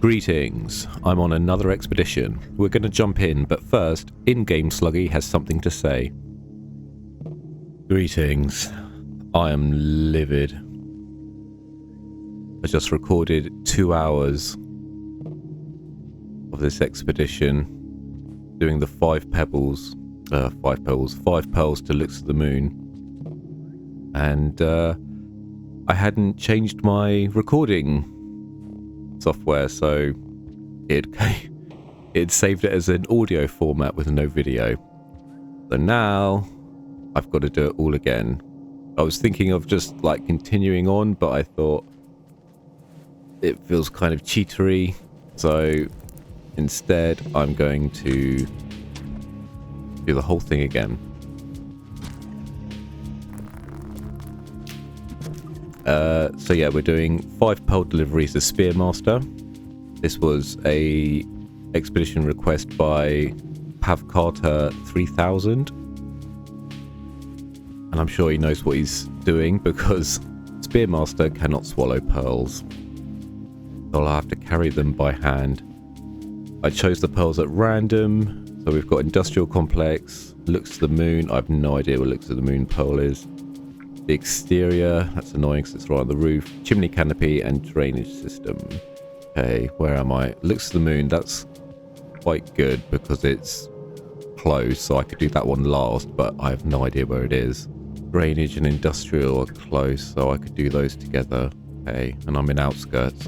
Greetings, I'm on another expedition. We're going to jump in, but first, in-game Sluggy has something to say. Greetings, I am livid. I just recorded 2 hours of this expedition, doing the 5 pearls to look to the moon. And I hadn't changed my recording software, so it saved it as an audio format with no video. So now I've got to do it all again. I was thinking of just like continuing on, but I thought it feels kind of cheatery, so instead I'm going to do the whole thing again. So yeah, we're doing 5 pearl deliveries as Spearmaster. This was a expedition request by Pavcarter 3000, and I'm sure he knows what he's doing because Spearmaster cannot swallow pearls, so I'll have to carry them by hand. I chose the pearls at random, so we've got industrial complex, looks to the moon. I have no idea what looks to the moon pearl is. The exterior, that's annoying because it's right on the roof. Chimney canopy and drainage system. Okay, where am I? Looks to the moon, that's quite good because it's closed, so I could do that one last, but I have no idea where it is. Drainage and industrial are close, so I could do those together. Okay, and I'm in outskirts.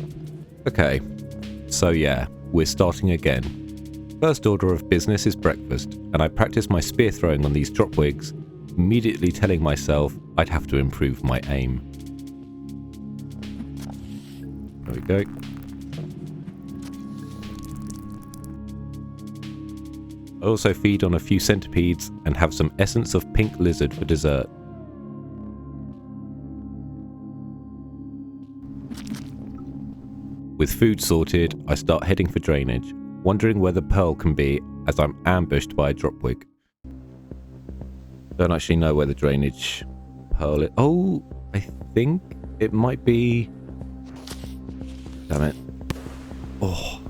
Okay, so yeah, we're starting again. First order of business is breakfast, and I practice my spear throwing on these drop wigs, immediately telling myself I'd have to improve my aim. There we go. I also feed on a few centipedes and have some essence of pink lizard for dessert. With food sorted, I start heading for drainage, wondering where the pearl can be as I'm ambushed by a dropwig. Don't actually know where the drainage pearl is. Oh, I think it might be... Damn it. Oh.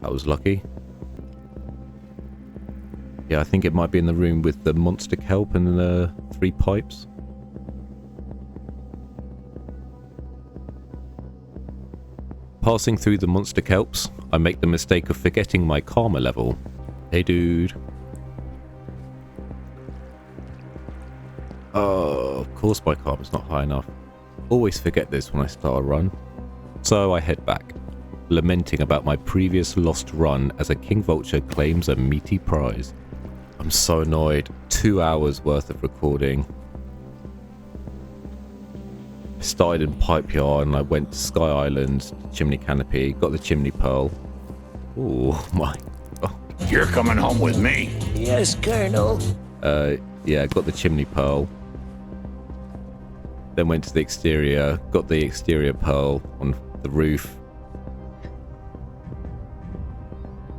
That was lucky. Yeah, I think it might be in the room with the monster kelp and the 3 pipes. Passing through the monster kelps, I make the mistake of forgetting my karma level. Hey dude. Oh, of course my karma's not high enough. Always forget this when I start a run. So I head back, lamenting about my previous lost run as a king vulture claims a meaty prize. I'm so annoyed. 2 hours worth of recording. I started in Pipe Yard and I went to Sky Island, Chimney Canopy, got the Chimney Pearl. Oh my god. You're coming home with me. Yes, Colonel. Yeah, got the Chimney Pearl. Then went to the exterior, got the exterior pearl on the roof.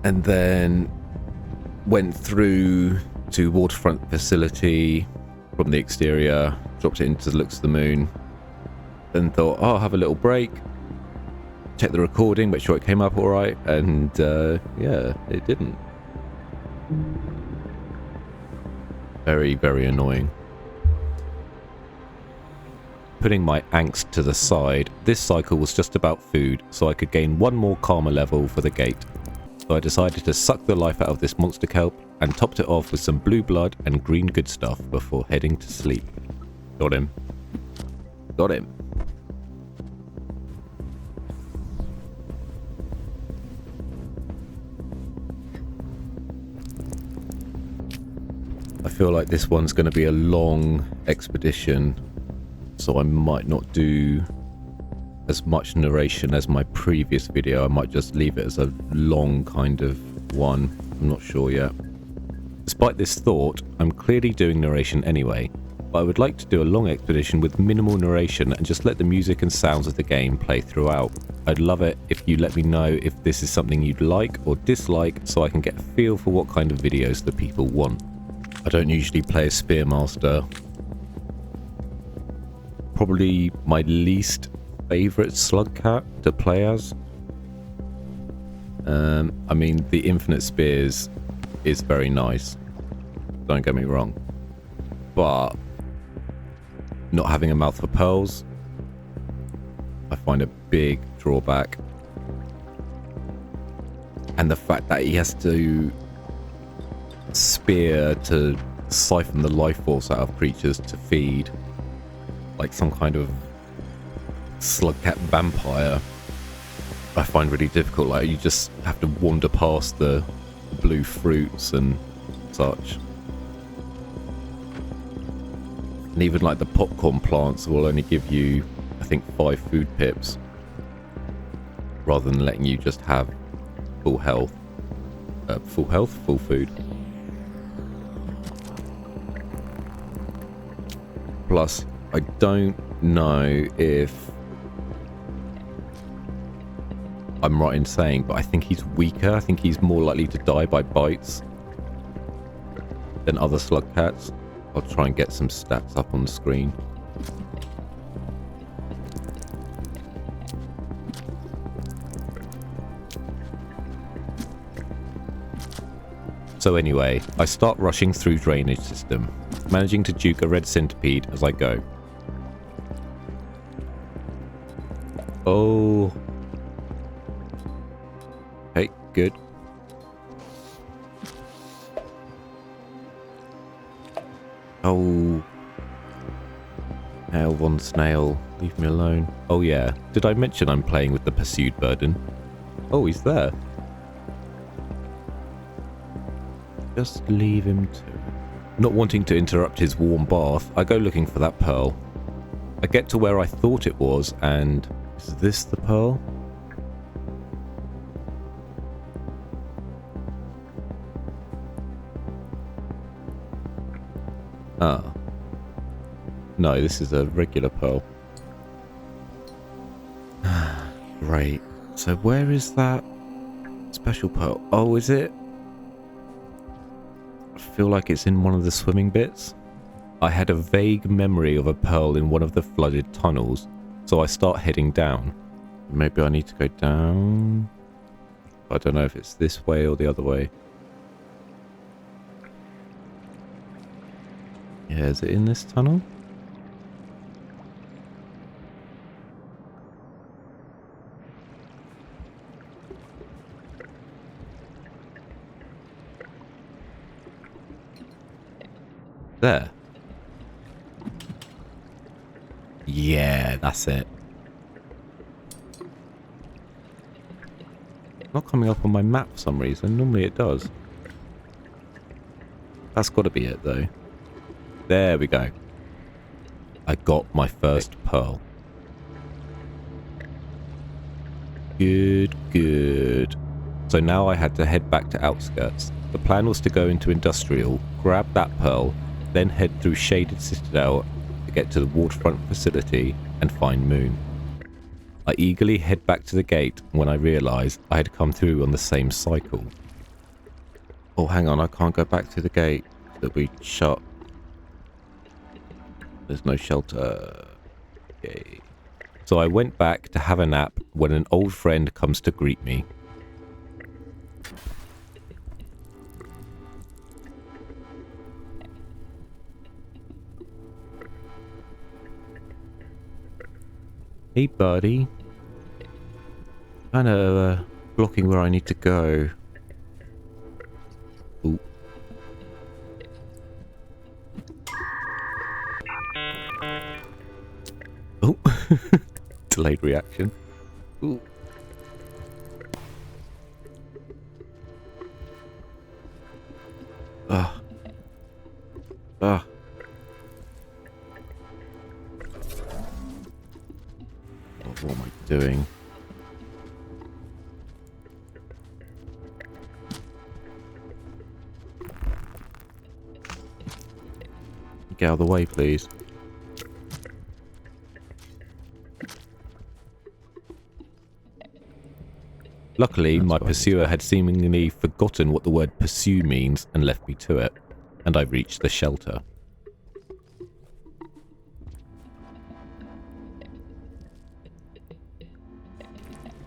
And then went through to waterfront facility from the exterior, dropped it into the looks of the moon. Then thought, oh, I'll have a little break, check the recording, make sure it came up all right, and yeah, it didn't. Very, very annoying. Putting my angst to the side, this cycle was just about food, so I could gain 1 more karma level for the gate. So I decided to suck the life out of this monster kelp and topped it off with some blue blood and green good stuff before heading to sleep. Got him. Got him. I feel like this one's going to be a long expedition, so I might not do as much narration as my previous video. I might just leave it as a long kind of one. I'm not sure yet. Despite this thought, I'm clearly doing narration anyway, but I would like to do a long expedition with minimal narration and just let the music and sounds of the game play throughout. I'd love it if you let me know if this is something you'd like or dislike so I can get a feel for what kind of videos the people want. I don't usually play a Spearmaster. Probably my least favourite slug cat to play as. I mean, the infinite spears is very nice. Don't get me wrong. But not having a mouth for pearls, I find a big drawback. And the fact that he has to spear to siphon the life force out of creatures to feed, like some kind of slug cat vampire, I find really difficult. Like, you just have to wander past the blue fruits and such. And even like the popcorn plants will only give you, I think, 5 food pips, rather than letting you just have full health. Full food. Plus, I don't know if I'm right in saying, but I think he's weaker. I think he's more likely to die by bites than other slug cats. I'll try and get some stats up on the screen. So anyway, I start rushing through drainage system, managing to juke a red centipede as I go. Oh. Hey, good. Oh. Nail one snail, leave me alone. Oh yeah, did I mention I'm playing with the pursued burden? Oh, he's there. Just leave him to it. Not wanting to interrupt his warm bath, I go looking for that pearl. I get to where I thought it was, and is this the pearl? Ah. No, this is a regular pearl. Great. So where is that special pearl? Oh, is it? I feel like it's in one of the swimming bits. I had a vague memory of a pearl in one of the flooded tunnels, so I start heading down. Maybe I need to go down. I don't know if it's this way or the other way. Yeah, is it in this tunnel? There. Yeah, that's it. Not coming up on my map for some reason. Normally it does. That's got to be it though. There we go. I got my first pearl. Good, good. So now I had to head back to outskirts. The plan was to go into industrial, grab that pearl, then head through shaded citadel to get to the waterfront facility and find Moon. I eagerly head back to the gate when I realise I had come through on the same cycle. Oh, hang on, I can't go back to the gate. It'll be shut. There's no shelter. Okay. So I went back to have a nap when an old friend comes to greet me. Hey buddy. Kind of blocking where I need to go. Ooh. Oh. Delayed reaction. Ooh. Ah. Ah. What am I doing? Get out of the way, please. Luckily, my pursuer had seemingly forgotten what the word pursue means and left me to it, and I reached the shelter.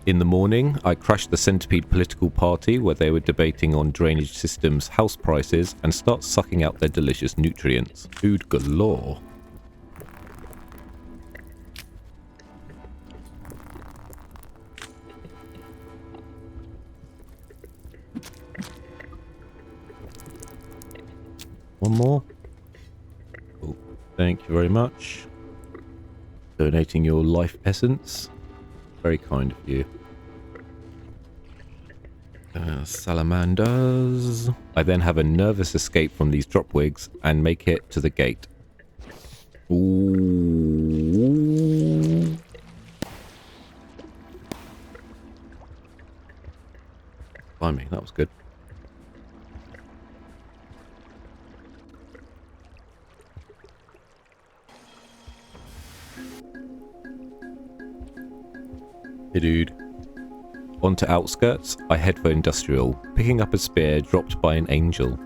In the morning, I crashed the Centipede political party where they were debating on drainage systems, house prices, and start sucking out their delicious nutrients. Food galore. One more. Oh, thank you very much. Donating your life essence. Very kind of you. Salamanders. I then have a nervous escape from these dropwigs and make it to the gate. Ooh. Blimey, that was good. Hey dude. On to outskirts, I head for industrial, picking up a spear dropped by an angel.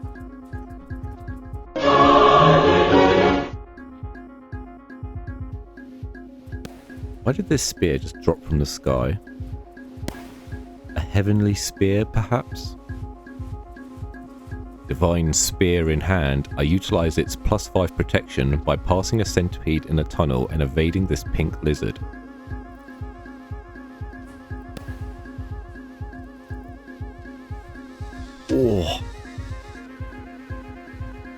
Why did this spear just drop from the sky? A heavenly spear, perhaps? Divine spear in hand, I utilise its +5 protection by passing a centipede in a tunnel and evading this pink lizard. Oh,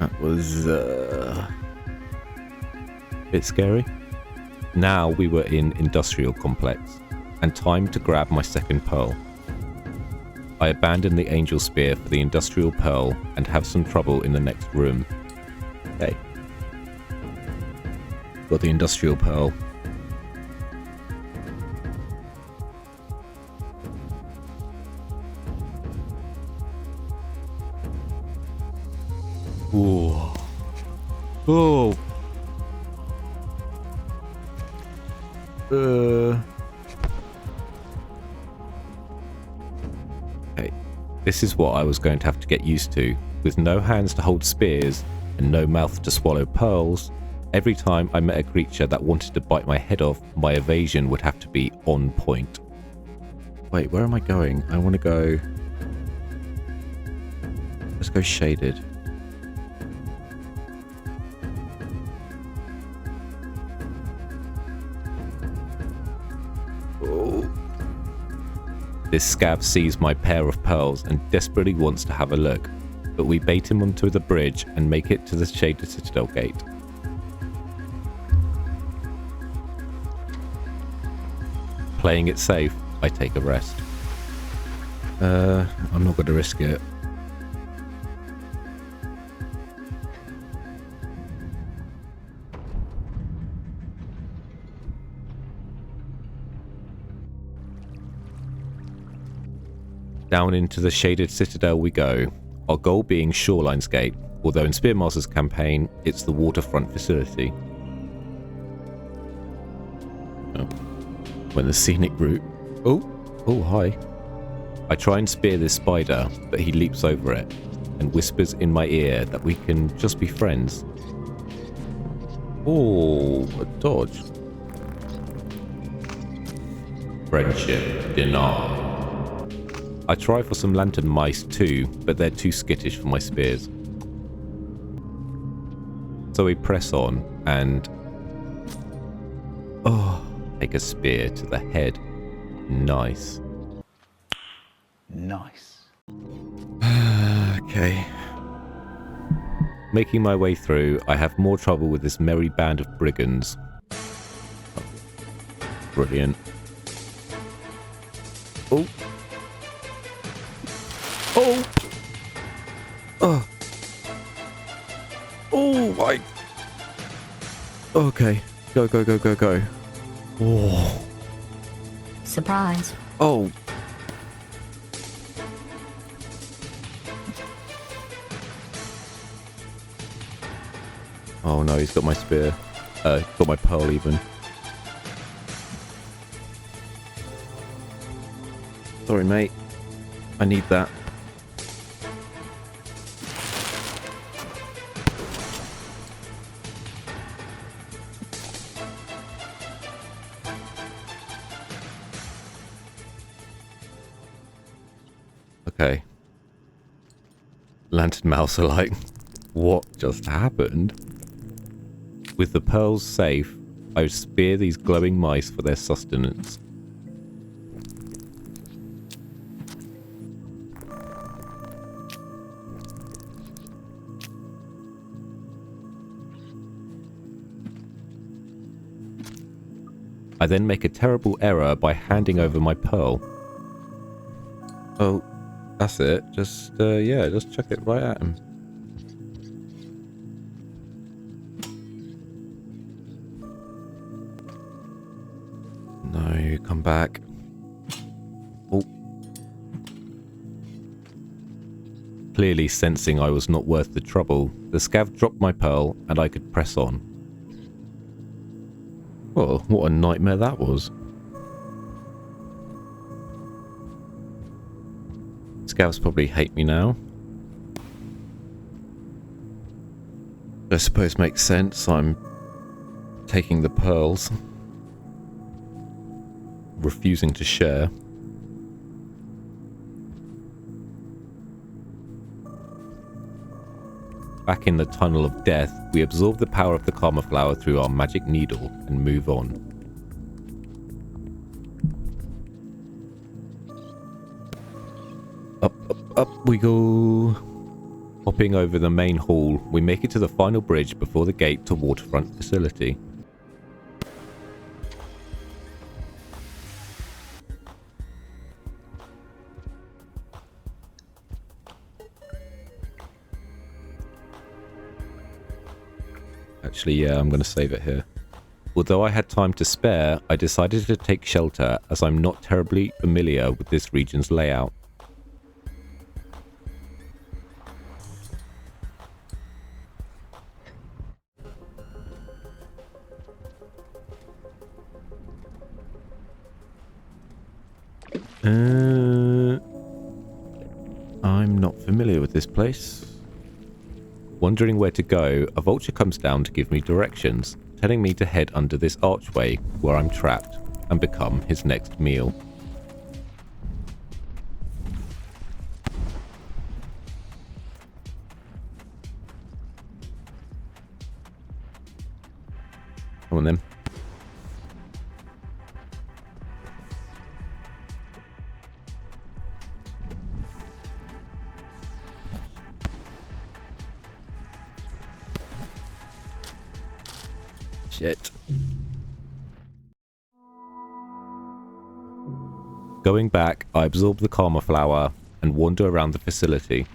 that was a bit scary. Now we were in industrial complex, and time to grab my second pearl. I abandon the angel spear for the industrial pearl and have some trouble in the next room. Okay. Got the industrial pearl. Ooh. Oh. Hey, this is what I was going to have to get used to. With no hands to hold spears and no mouth to swallow pearls, every time I met a creature that wanted to bite my head off, my evasion would have to be on point. Wait, where am I going? I want to go... Let's go shaded. This scab sees my pair of pearls and desperately wants to have a look, but we bait him onto the bridge and make it to the shaded citadel gate. Playing it safe, I take a rest. I'm not going to risk it. Down into the shaded citadel we go, our goal being Shoreline's Gate, although in Spearmaster's campaign, it's the waterfront facility. Oh. When the scenic route... Oh, hi. I try and spear this spider, but he leaps over it, and whispers in my ear that we can just be friends. Oh, a dodge. Friendship denied. I try for some lantern mice too, but they're too skittish for my spears. So we press on and... Oh, take a spear to the head. Nice. Nice. Okay. Making my way through, I have more trouble with this merry band of brigands. Oh, brilliant. Oh. Oh! Oh! Oh my... Okay. Go, go, go, go, go. Oh. Surprise. Oh. Oh no, he's got my spear. Got my pearl even. Sorry, mate. I need that. Okay. Lantern Mouse are like, what just happened? With the pearls safe, I would spear these glowing mice for their sustenance. I then make a terrible error by handing over my pearl. Oh, that's it. Just, yeah, just chuck it right at him. No, come back. Oh. Clearly sensing I was not worth the trouble, the scav dropped my pearl and I could press on. Well, what a nightmare that was. Scavs probably hate me now. I suppose makes sense. I'm taking the pearls. Refusing to share. Back in the tunnel of death, we absorb the power of the Karma Flower through our magic needle and move on. Up, up, up we go. Hopping over the main hall, we make it to the final bridge before the gate to Waterfront Facility. Actually, yeah, I'm going to save it here. Although I had time to spare, I decided to take shelter as I'm not terribly familiar with this region's layout. I'm not familiar with this place. Wondering where to go, a vulture comes down to give me directions, telling me to head under this archway where I'm trapped and become his next meal. Come on then. Shit. Going back, I absorb the Karma Flower and wander around the facility.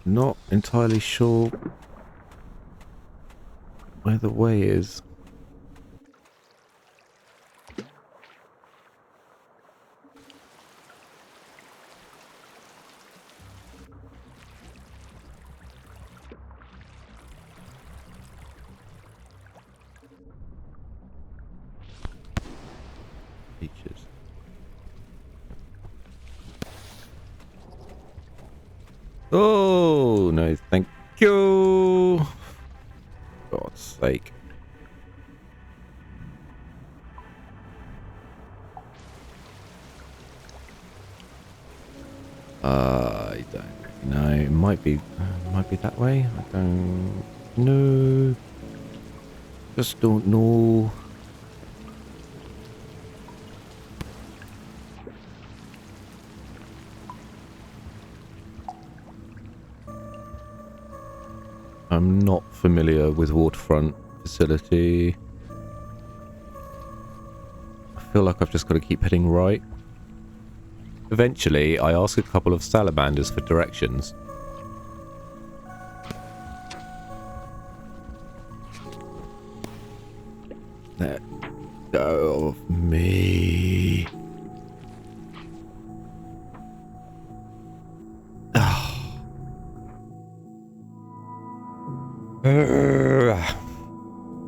Not entirely sure where the way is. Features. Oh, no, thank you. For God's sake. I don't know. It might be that way. I don't know. Just don't know. I'm not familiar with Waterfront Facility. I feel like I've just got to keep heading right. Eventually, I ask a couple of salamanders for directions. Let go of me.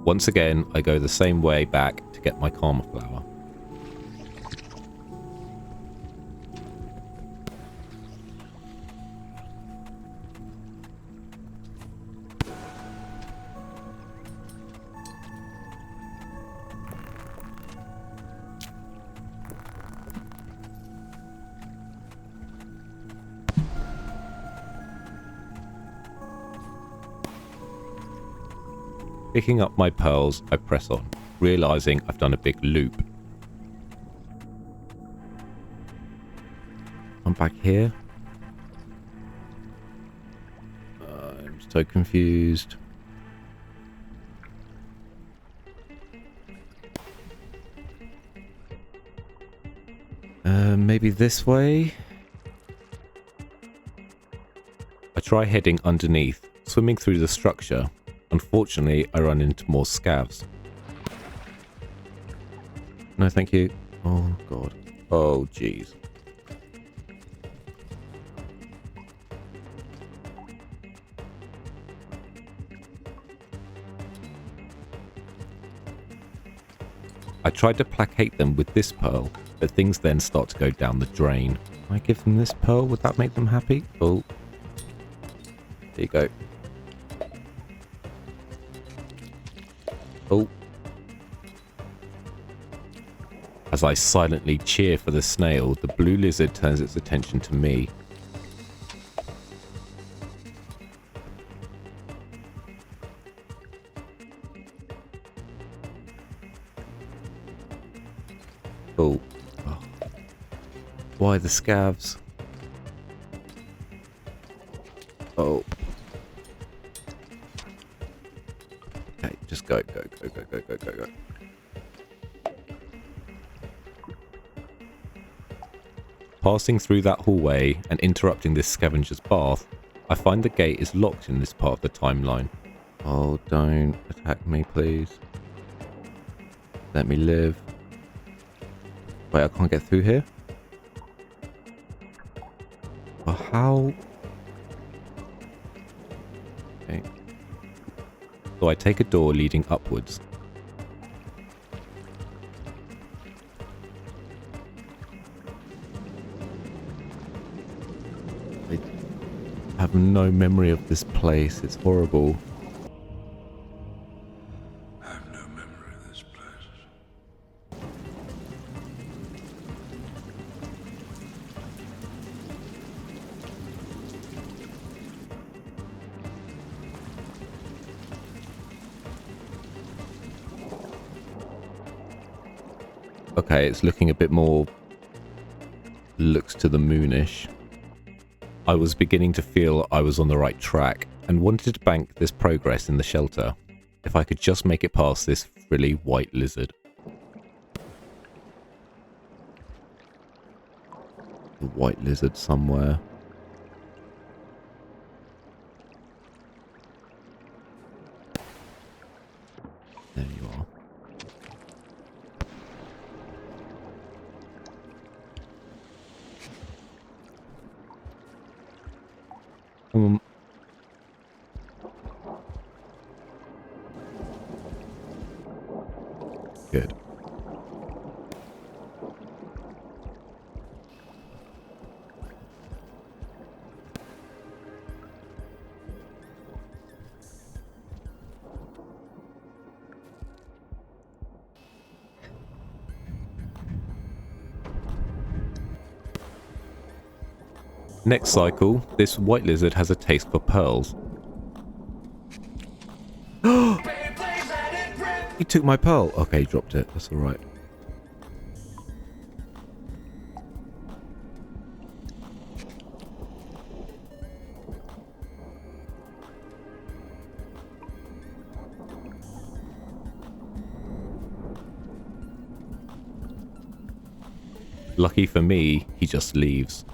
Once again, I go the same way back to get my Karma Flower. Picking up my pearls, I press on, realizing I've done a big loop. I'm back here. I'm so confused. Maybe this way? I try heading underneath, swimming through the structure. Unfortunately, I run into more scavs. No, thank you. Oh, God. Oh, jeez. I tried to placate them with this pearl, but things then start to go down the drain. Can I give them this pearl? Would that make them happy? Oh. There you go. Oh. As I silently cheer for the snail, the blue lizard turns its attention to me. Oh. Oh. Why the scavs? Oh. Okay, just go, go, go, go, go, go, go, go. Passing through that hallway and interrupting this scavenger's bath, I find the gate is locked in this part of the timeline. Oh, don't attack me, please. Let me live. Wait, I can't get through here? Well, how? Okay. So I take a door leading upwards. I have no memory of this place. It's horrible. I have no memory of this place. Okay, it's looking a bit more... looks to the moonish. I was beginning to feel I was on the right track and wanted to bank this progress in the shelter. If I could just make it past this frilly white lizard. The white lizard somewhere. There you are. Good. Next cycle, this white lizard has a taste for pearls. He took my pearl. Okay, he dropped it. That's alright. Lucky for me, he just leaves.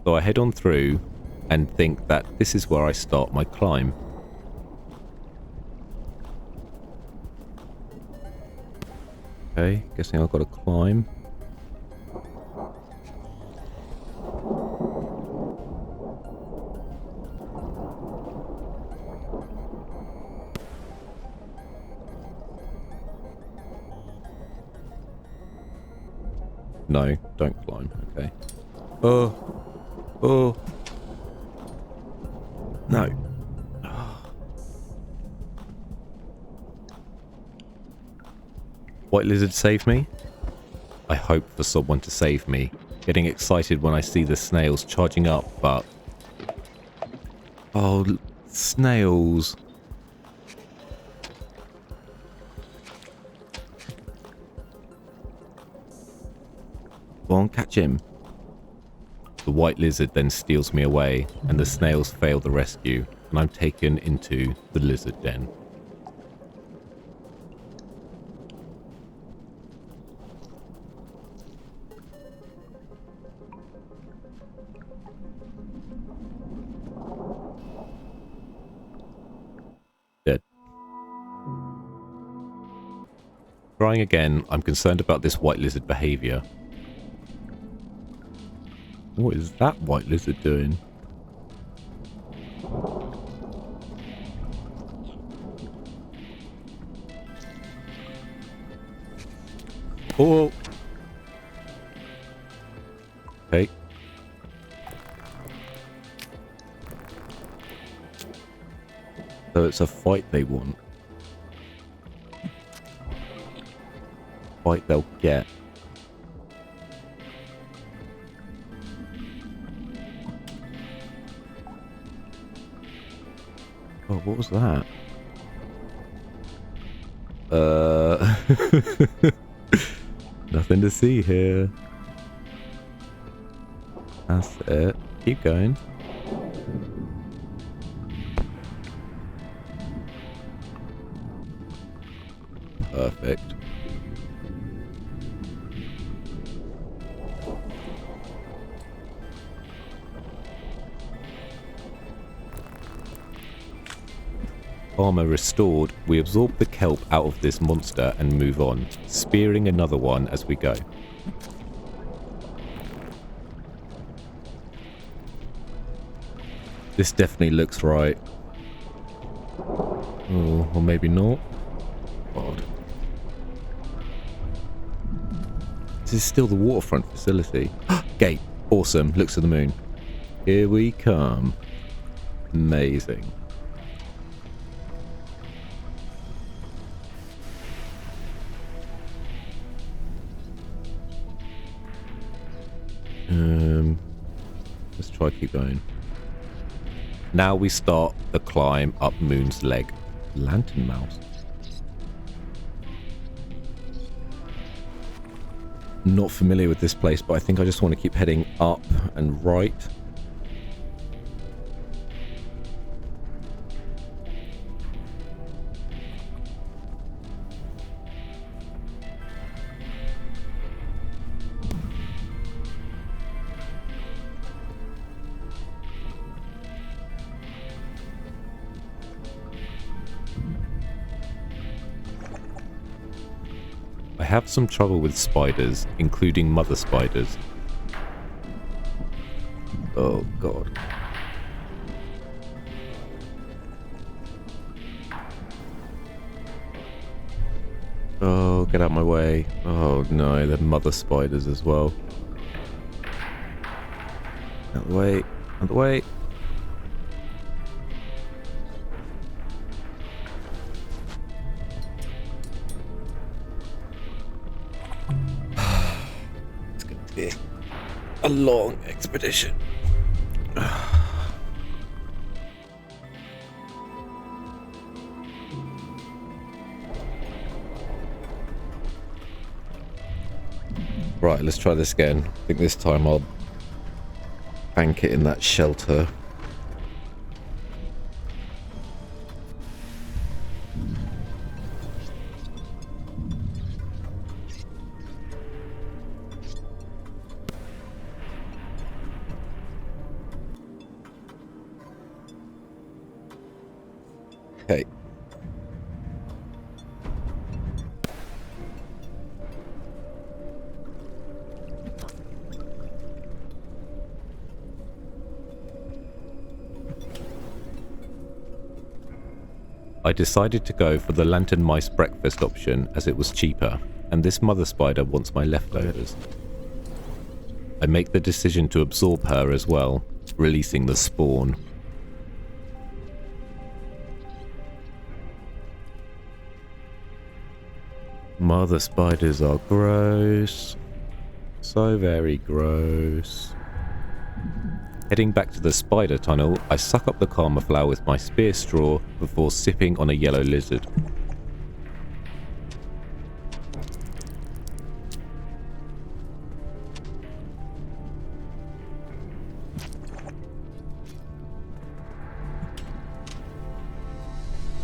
So I head on through and think that this is where I start my climb. Okay, guessing I've got to climb. No, don't climb. Okay. Oh. Oh. No. White lizard save me? I hope for someone to save me. Getting excited when I see the snails charging up, but... Oh, snails. Go on, catch him. The white lizard then steals me away, and the snails fail the rescue, and I'm taken into the lizard den. Dead. Trying again, I'm concerned about this white lizard behaviour. What is that white lizard doing? Oh! Okay. So it's a fight they want. Fight they'll get. Oh, what was that? Nothing to see here. That's it. Keep going. Perfect. Armor restored, we absorb the kelp out of this monster and move on, spearing another one as we go. This definitely looks right. Oh, or maybe not. God. This is still the waterfront facility. Gate. Awesome. Looks to the moon. Here we come. Amazing. Let's try keep going. Now we start the climb up Moon's Leg. Lantern mouse. Not familiar with this place, but I think I just want to keep heading up and right. I have some trouble with spiders, including mother spiders. Oh god. Oh, get out my way. Oh no, they're mother spiders as well. Out the way, out the way. A long expedition. Right, let's try this again. I think this time I'll bank it in that shelter. Okay. I decided to go for the lantern mice breakfast option as it was cheaper, and this mother spider wants my leftovers. I make the decision to absorb her as well, releasing the spawn. Mother spiders are gross. So very gross. Heading back to the spider tunnel, I suck up the karma flower with my spear straw before sipping on a yellow lizard.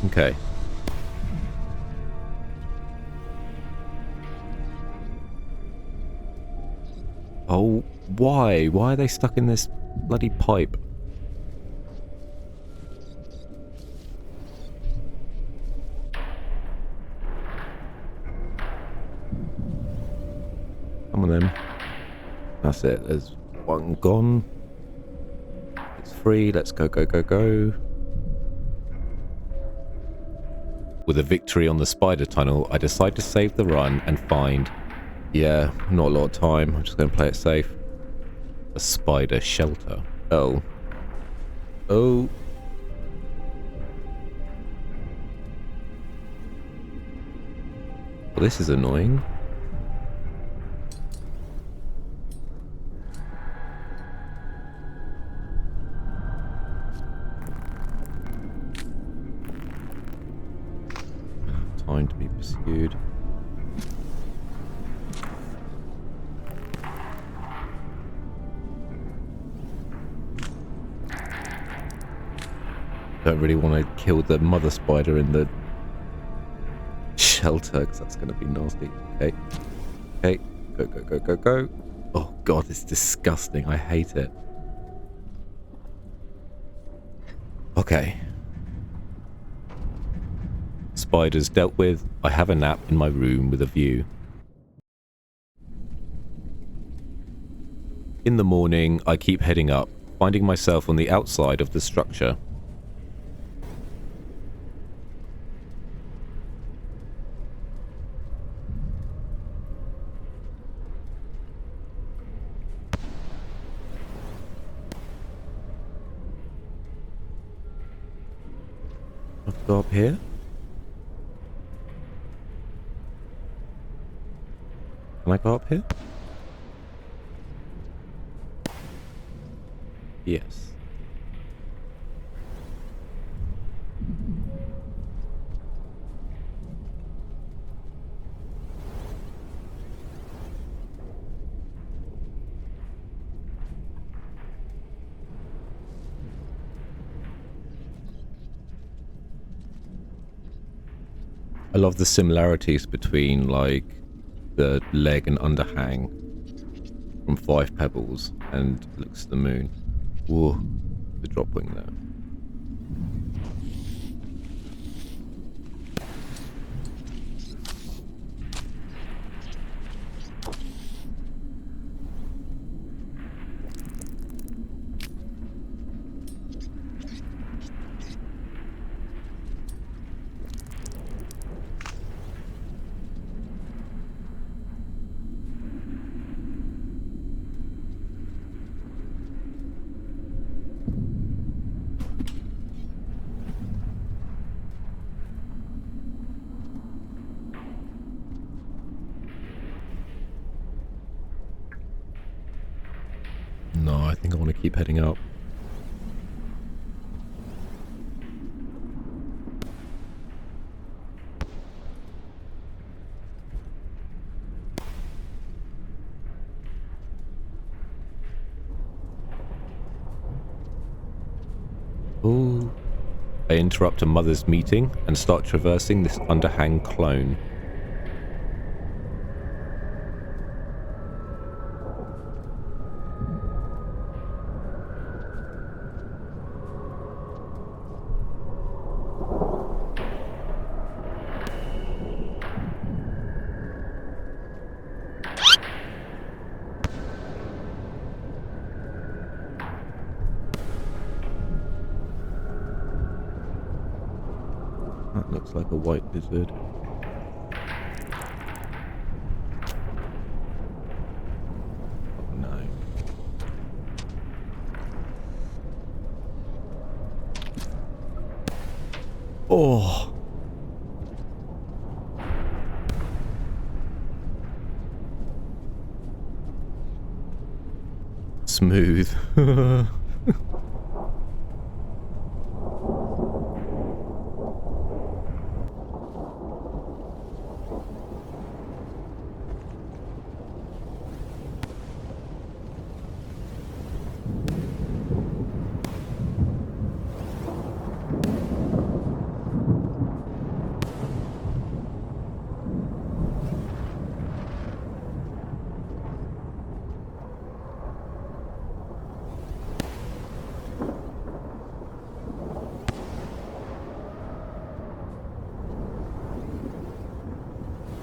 Okay. Oh, why? Why are they stuck in this bloody pipe? Come on then. That's it. There's one gone. It's free. Let's go, go, go, go. With a victory on the spider tunnel, I decide to save the run and find... Yeah, not a lot of time. I'm just going to play it safe. A spider shelter. Oh. Oh. Well, this is annoying. Time to be pursued. Don't really want to kill the mother spider in the shelter because that's going to be nasty. Okay. Okay. Go, go, go, go, go. Oh god, it's disgusting. I hate it. Okay. Spiders dealt with. I have a nap in my room with a view. In the morning, I keep heading up, finding myself on the outside of the structure. I'll go up here. Can I go up here? Yes. I love the similarities between, like, the leg and underhang from 5 Pebbles and looks at the moon. Whoa, the drop wing there. No, I think I want to keep heading up. Ooh. I interrupt a mother's meeting and start traversing this underhang clone. That looks like a white lizard. Oh no. Oh! Smooth.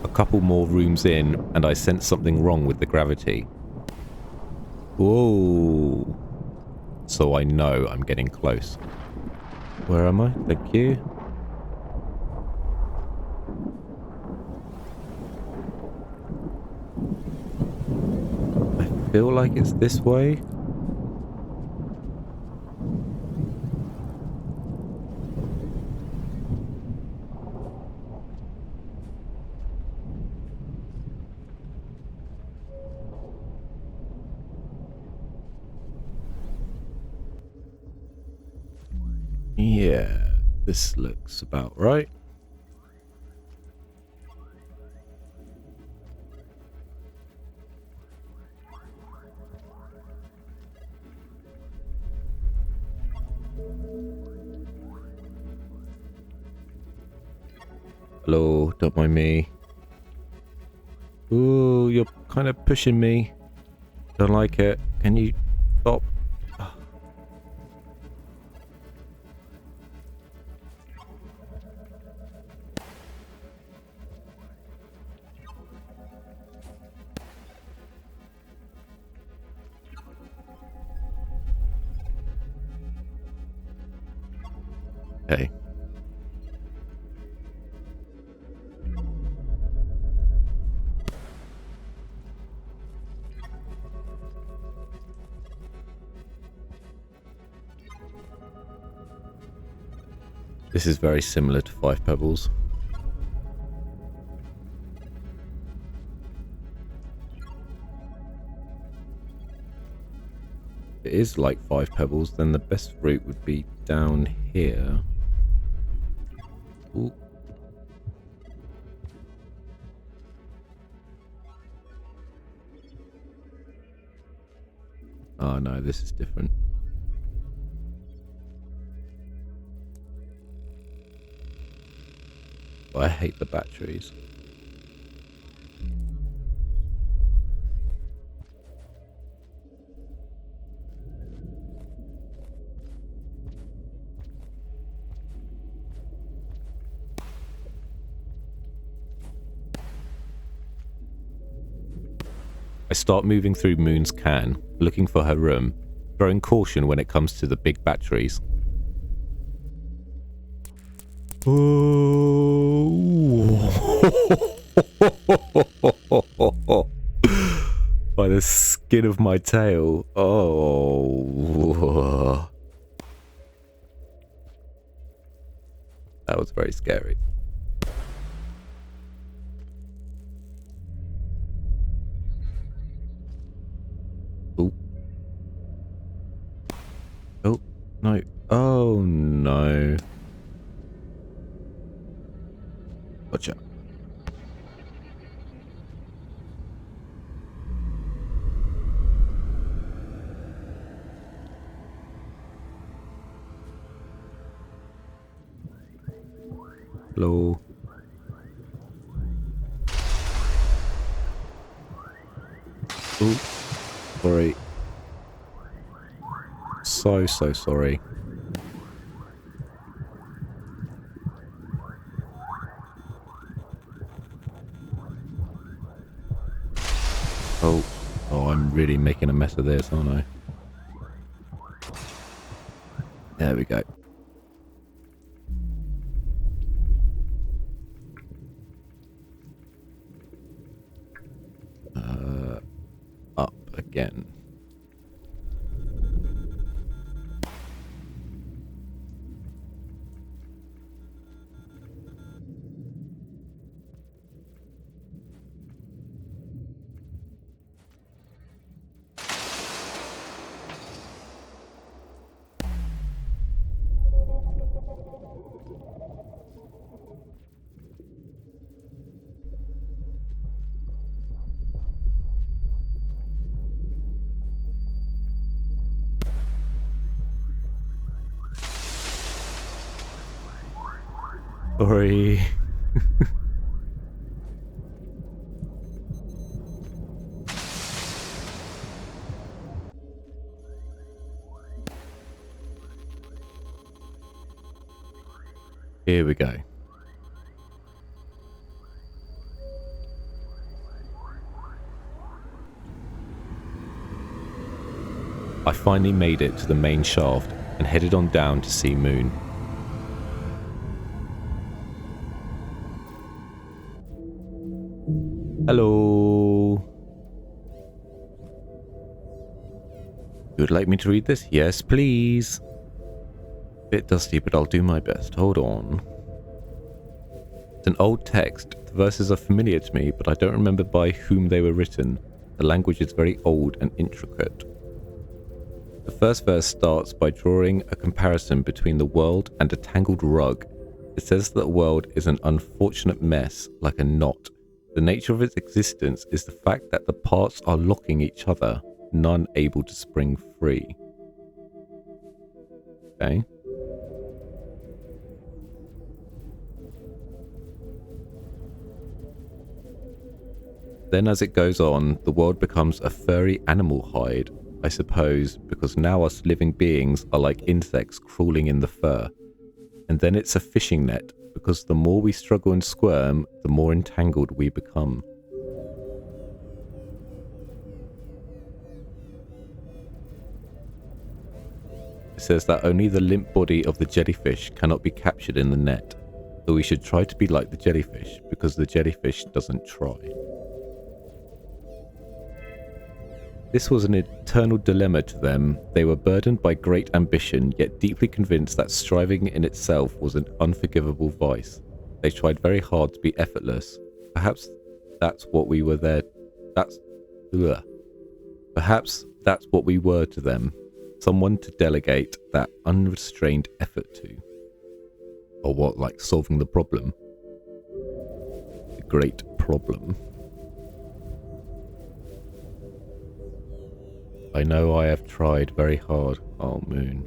a couple more rooms in and I sense something wrong with the gravity. Whoa. So I know I'm getting close. Where am I? Thank you. I feel like it's this way. Yeah, this looks about right. Hello, don't mind me. Ooh, you're kind of pushing me. Don't like it. Can you stop? Okay. This is very similar to Five Pebbles. If it is like Five Pebbles, then the best route would be down here. Ooh. Oh no, this is different. I hate the batteries. I start moving through Moon's can, looking for her room, throwing caution when it comes to the big batteries. By the skin of my tail. Oh. That was very scary. Oh. Oh, no. Oh, no. Gotcha. Hello. Oh, sorry. So sorry. Oh, I'm really making a mess of this, aren't I? There we go. Up again. Sorry. Here we go. I finally made it to the main shaft and headed on down to see Moon. Hello. You would like me to read this? Yes, please. Bit dusty, but I'll do my best. Hold on. It's an old text. The verses are familiar to me, but I don't remember by whom they were written. The language is very old and intricate. The first verse starts by drawing a comparison between the world and a tangled rug. It says that the world is an unfortunate mess, like a knot. The nature of its existence is the fact that the parts are locking each other, none able to spring free. Okay. Then as it goes on, the world becomes a furry animal hide, I suppose, because now us living beings are like insects crawling in the fur. And then it's a fishing net, because the more we struggle and squirm, the more entangled we become. It says that only the limp body of the jellyfish cannot be captured in the net, so we should try to be like the jellyfish, because the jellyfish doesn't try. This was an eternal dilemma to them. They were burdened by great ambition, yet deeply convinced that striving in itself was an unforgivable vice. They tried very hard to be effortless. Perhaps that's what we were there. Perhaps that's what we were to them. Someone to delegate that unrestrained effort to. Or what, like solving the problem? The great problem. I know I have tried very hard. Oh, Moon.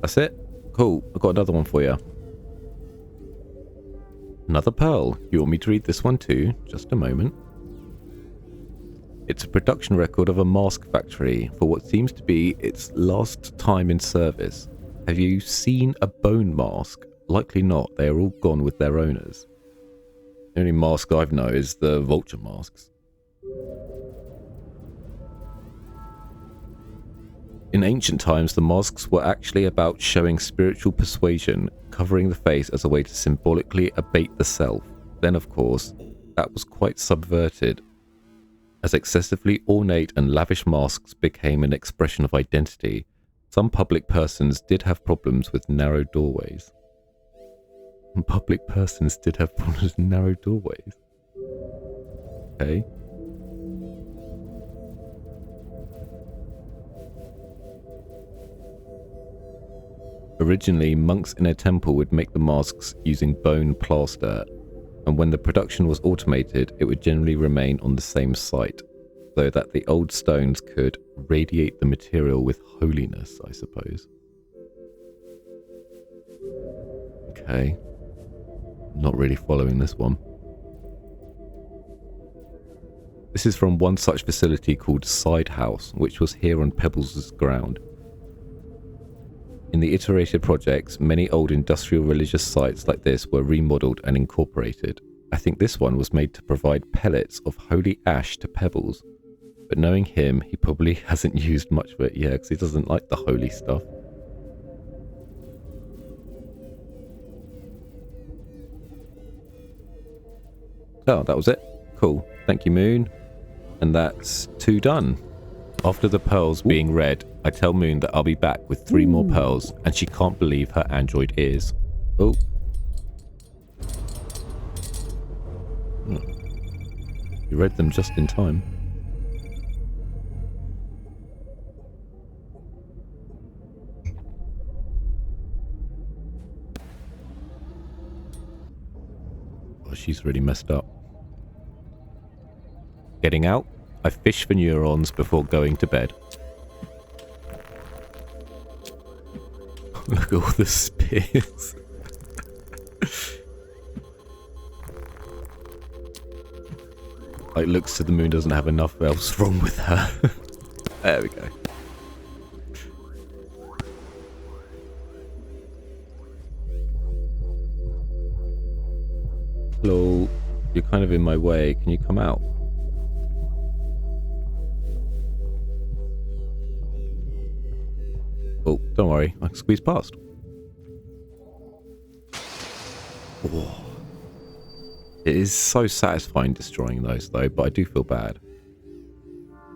That's it? Cool. I've got another one for you. Another pearl. You want me to read this one too? Just a moment. It's a production record of a mask factory for what seems to be its last time in service. Have you seen a bone mask? Likely not. They are all gone with their owners. The only mask I know is the vulture masks. In ancient times, the masks were actually about showing spiritual persuasion, covering the face as a way to symbolically abate the self. Then, of course, that was quite subverted, as excessively ornate and lavish masks became an expression of identity. Some public persons did have problems with narrow doorways. Public persons did have problems with narrow doorways. Okay. Originally, monks in a temple would make the masks using bone plaster, and when the production was automated, it would generally remain on the same site, so that the old stones could radiate the material with holiness, I suppose. Okay. Not really following this one. This is from one such facility called Side House, which was here on Pebbles' ground. In the iterated projects, many old industrial religious sites like this were remodeled and incorporated. I think this one was made to provide pellets of holy ash to Pebbles. But knowing him, he probably hasn't used much of it, yeah, because he doesn't like the holy stuff. Oh, that was it. Cool. Thank you, Moon. And that's 2 done. After the pearls being read, I tell Moon that I'll be back with 3 more pearls, and she can't believe her android ears. Oh. You read them just in time. Oh, she's really messed up. Getting out, I fish for neurons before going to bed. Look at all the spears. Like, looks to the moon doesn't have enough else wrong with her. There we go. Hello. You're kind of in my way. Can you come out? Oh, don't worry. I can squeeze past. Oh. It is so satisfying destroying those, though, but I do feel bad.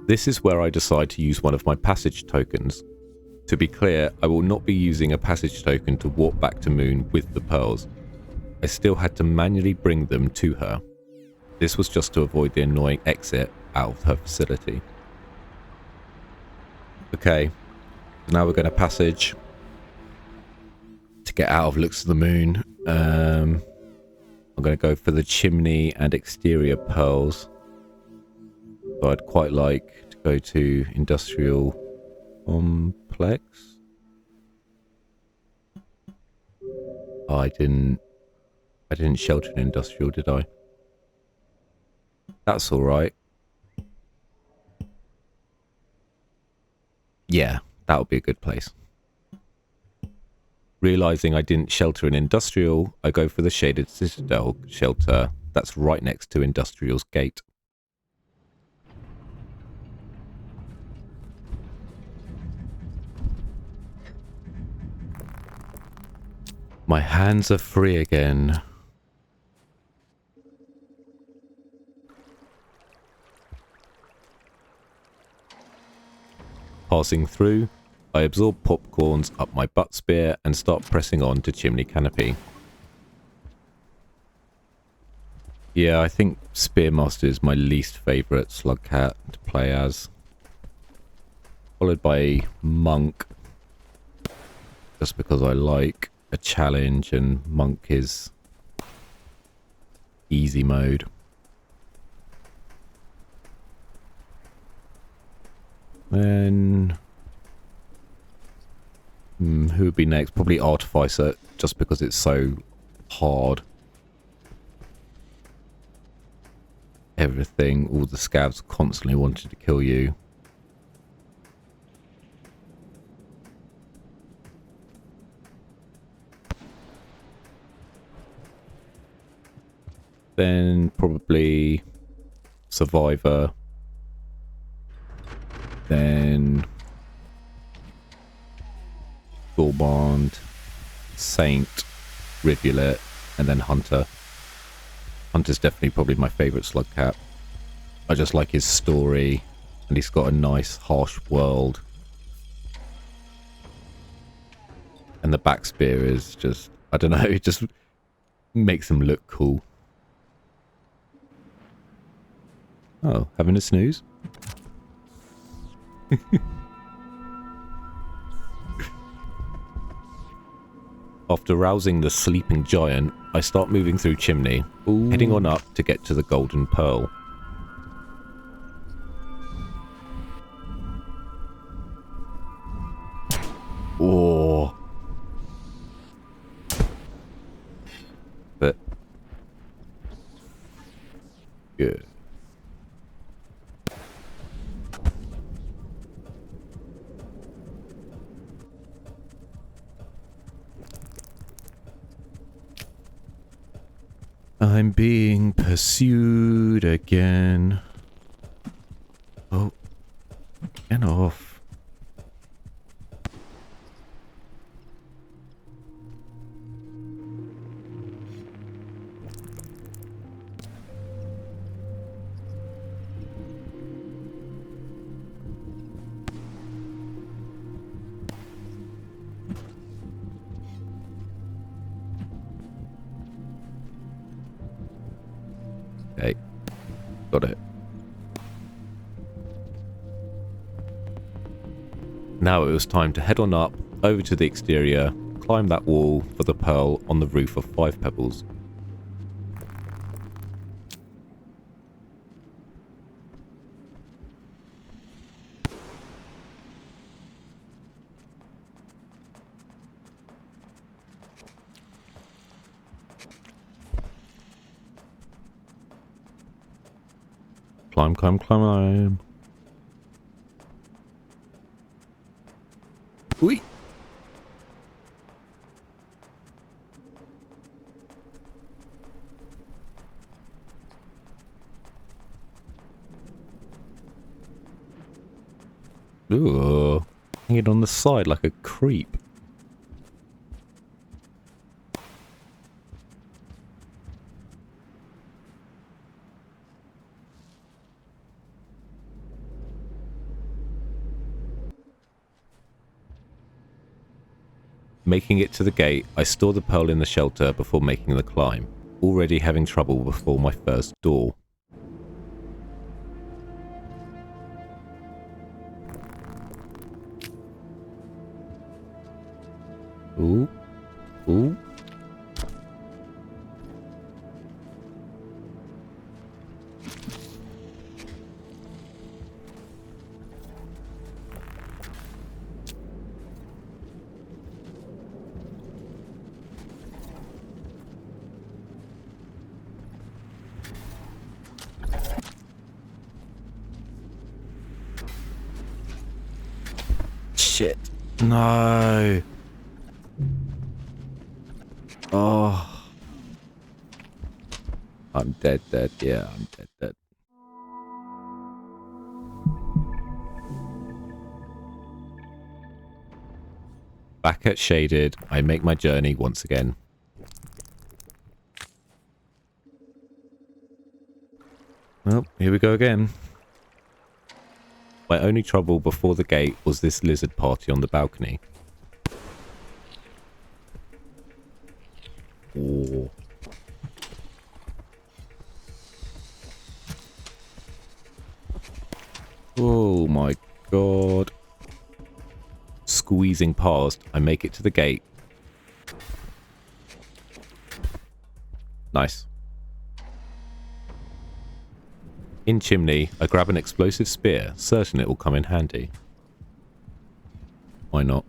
This is where I decide to use one of my passage tokens. To be clear, I will not be using a passage token to walk back to Moon with the pearls. I still had to manually bring them to her. This was just to avoid the annoying exit out of her facility. Okay, so now we're going to passage to get out of Looks of the Moon. I'm going to go for the chimney and exterior pearls. So I'd quite like to go to Industrial Complex. Oh, I didn't shelter an industrial, did I? That's all right. Yeah, that would be a good place. Realizing I didn't shelter an industrial, I go for the Shaded Citadel shelter that's right next to Industrial's gate. My hands are free again. Passing through, I absorb popcorns up my butt spear and start pressing on to Chimney Canopy. Yeah, I think Spearmaster is my least favourite slug cat to play as. Followed by Monk, just because I like a challenge and Monk is easy mode. Then who would be next? Probably Artificer, just because it's so hard. Everything, all the scavs constantly wanted to kill you. Then probably Survivor. Then Gourmand, Saint, Rivulet, and then Hunter. Hunter's definitely probably my favourite slug cat. I just like his story, and he's got a nice, harsh world. And the back spear is just, I don't know, it just makes him look cool. Oh, having a snooze? After rousing the sleeping giant, I start moving through Chimney, heading on up to get to the Golden Pearl. Oh. But good. I'm being pursued again. Oh, get off. Okay, got it. Now it was time to head on up, over to the exterior, climb that wall for the pearl on the roof of 5 Pebbles. Climb, climb, climb. Oi. Ooh. Hanging on the side like a creep. Making it to the gate, I store the pearl in the shelter before making the climb, already having trouble before my first door. Ooh. Ooh. Shit. No. Oh. I'm dead. Yeah, I'm dead. Back at Shaded, I make my journey once again. Well, here we go again. My only trouble before the gate was this lizard party on the balcony. Oh. Oh my god. Squeezing past, I make it to the gate. Nice. In chimney, I grab an explosive spear, certain it will come in handy. Why not?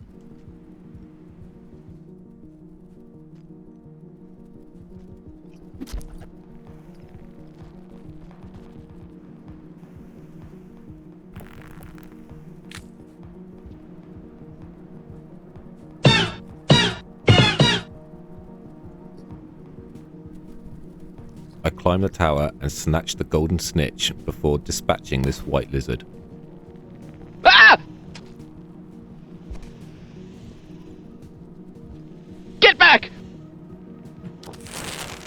I climb the tower and snatch the golden snitch before dispatching this white lizard. Ah! Get back!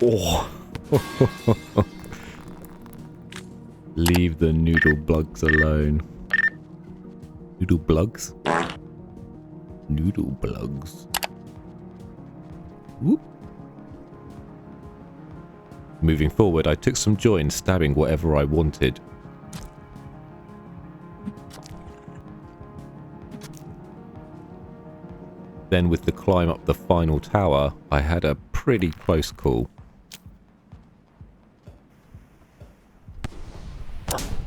Oh. Leave the noodle blugs alone. Noodle blugs? Noodle blugs. Whoop. Moving forward, I took some joy in stabbing whatever I wanted. Then with the climb up the final tower, I had a pretty close call.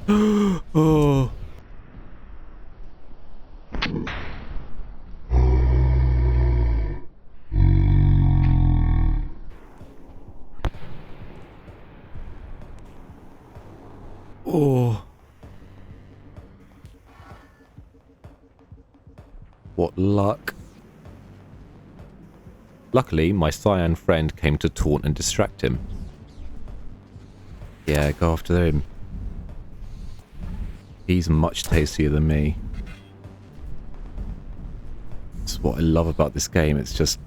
Oh. Oh. What luck. Luckily, my cyan friend came to taunt and distract him. Yeah, go after him. He's much tastier than me. That's what I love about this game. It's just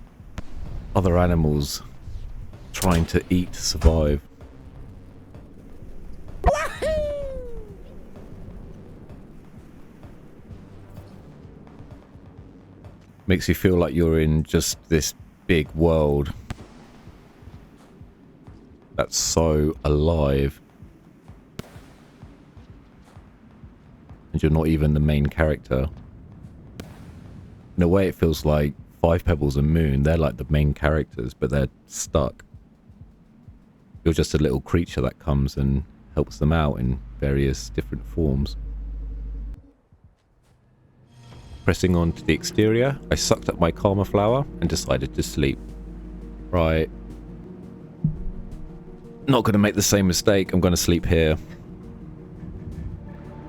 other animals trying to eat to survive. Makes you feel like you're in just this big world that's so alive. And you're not even the main character. In a way, it feels like Five Pebbles and Moon, they're like the main characters, but they're stuck. You're just a little creature that comes and helps them out in various different forms. Pressing on to the exterior, I sucked up my Karma flower and decided to sleep. Right. Not going to make the same mistake. I'm going to sleep here.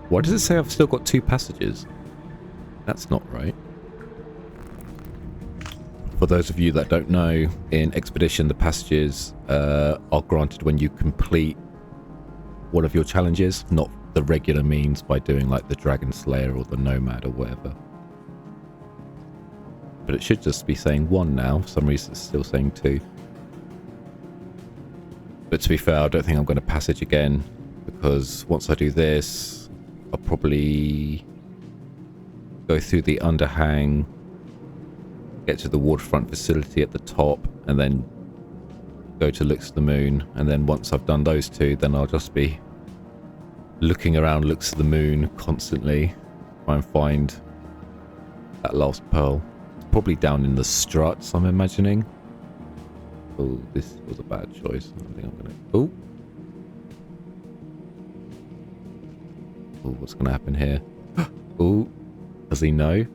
Why does it say I've still got 2 passages? That's not right. For those of you that don't know, in Expedition, the passages are granted when you complete one of your challenges, not the regular means by doing like the Dragon Slayer or the Nomad or whatever. but it should just be saying 1 now. For some reason it's still saying 2. But to be fair, I don't think I'm going to passage again, because once I do this, I'll probably go through the underhang, get to the waterfront facility at the top, and then go to Looks to the Moon. And then once I've done those 2, then I'll just be looking around Looks to the Moon constantly, try and find that last pearl. It's probably down in the struts, I'm imagining. Oh, this was a bad choice. I think I'm gonna... Oh! Oh, what's gonna happen here? Oh! Does he know?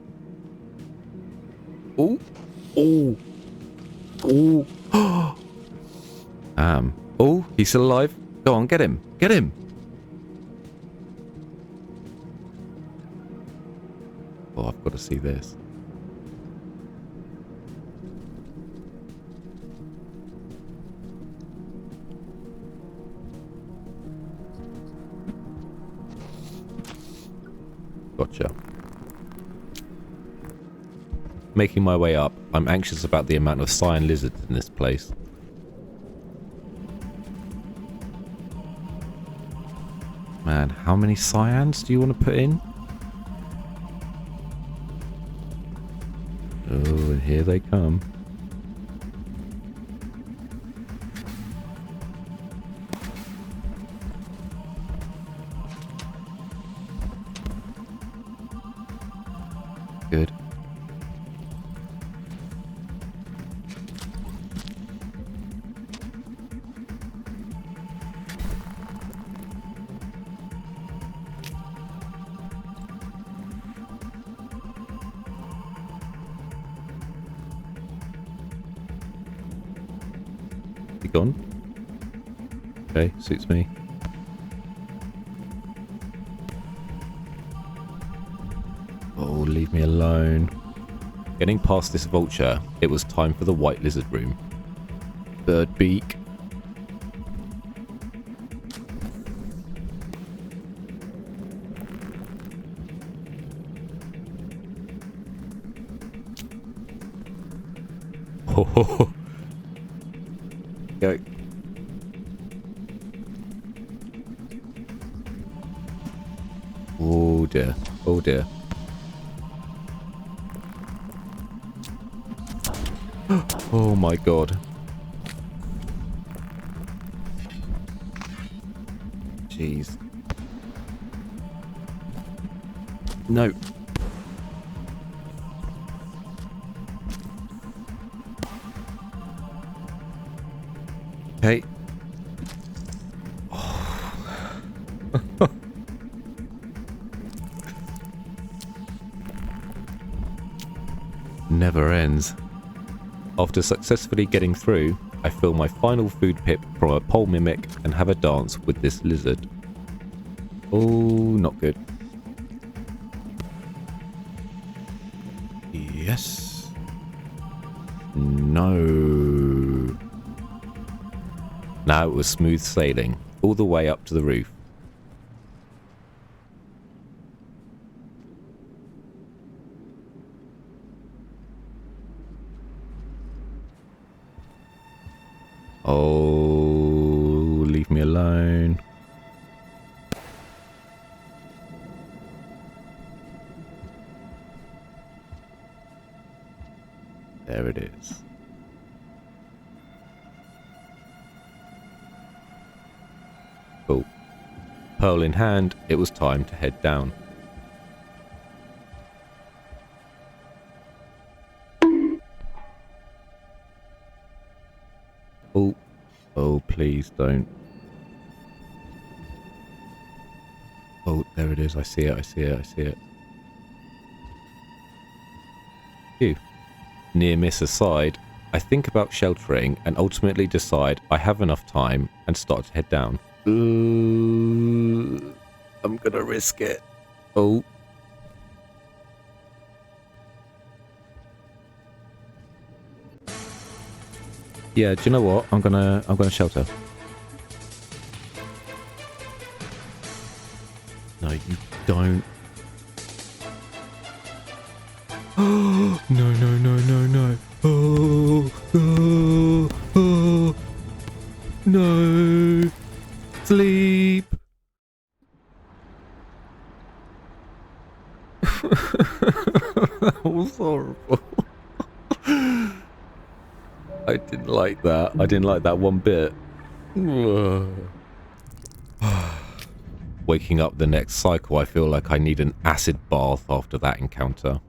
Oh! Oh! Oh! Oh, he's still alive. Go on, get him. Get him. Oh, I've got to see this. Gotcha. Making my way up, I'm anxious about the amount of cyan lizards in this place. Man, how many cyans do you want to put in? Oh, and here they come. Good. He gone? Okay, suits me. Oh, leave me alone. Getting past this vulture, it was time for the white lizard room. Bird beak. Oh, go. Oh dear. Oh dear. Oh my god. Jeez. No. Okay. Never ends. After successfully getting through, I fill my final food pip from a pole mimic and have a dance with this lizard. Oh, not good. Yes. No. Now it was smooth sailing, all the way up to the roof. Oh, leave me alone. There it is. Cool. Pearl in hand, it was time to head down. Oh, oh, please don't. Oh, there it is. I see it, I see it, I see it. Phew. Near miss aside, I think about sheltering and ultimately decide I have enough time and start to head down. I'm gonna risk it. Oh. Yeah, do you know what? I'm gonna shelter. No, you don't. No, no, no, no. Oh. No. Sleep. That was horrible. I didn't like that. I didn't like that one bit. Waking up the next cycle, I feel like I need an acid bath after that encounter.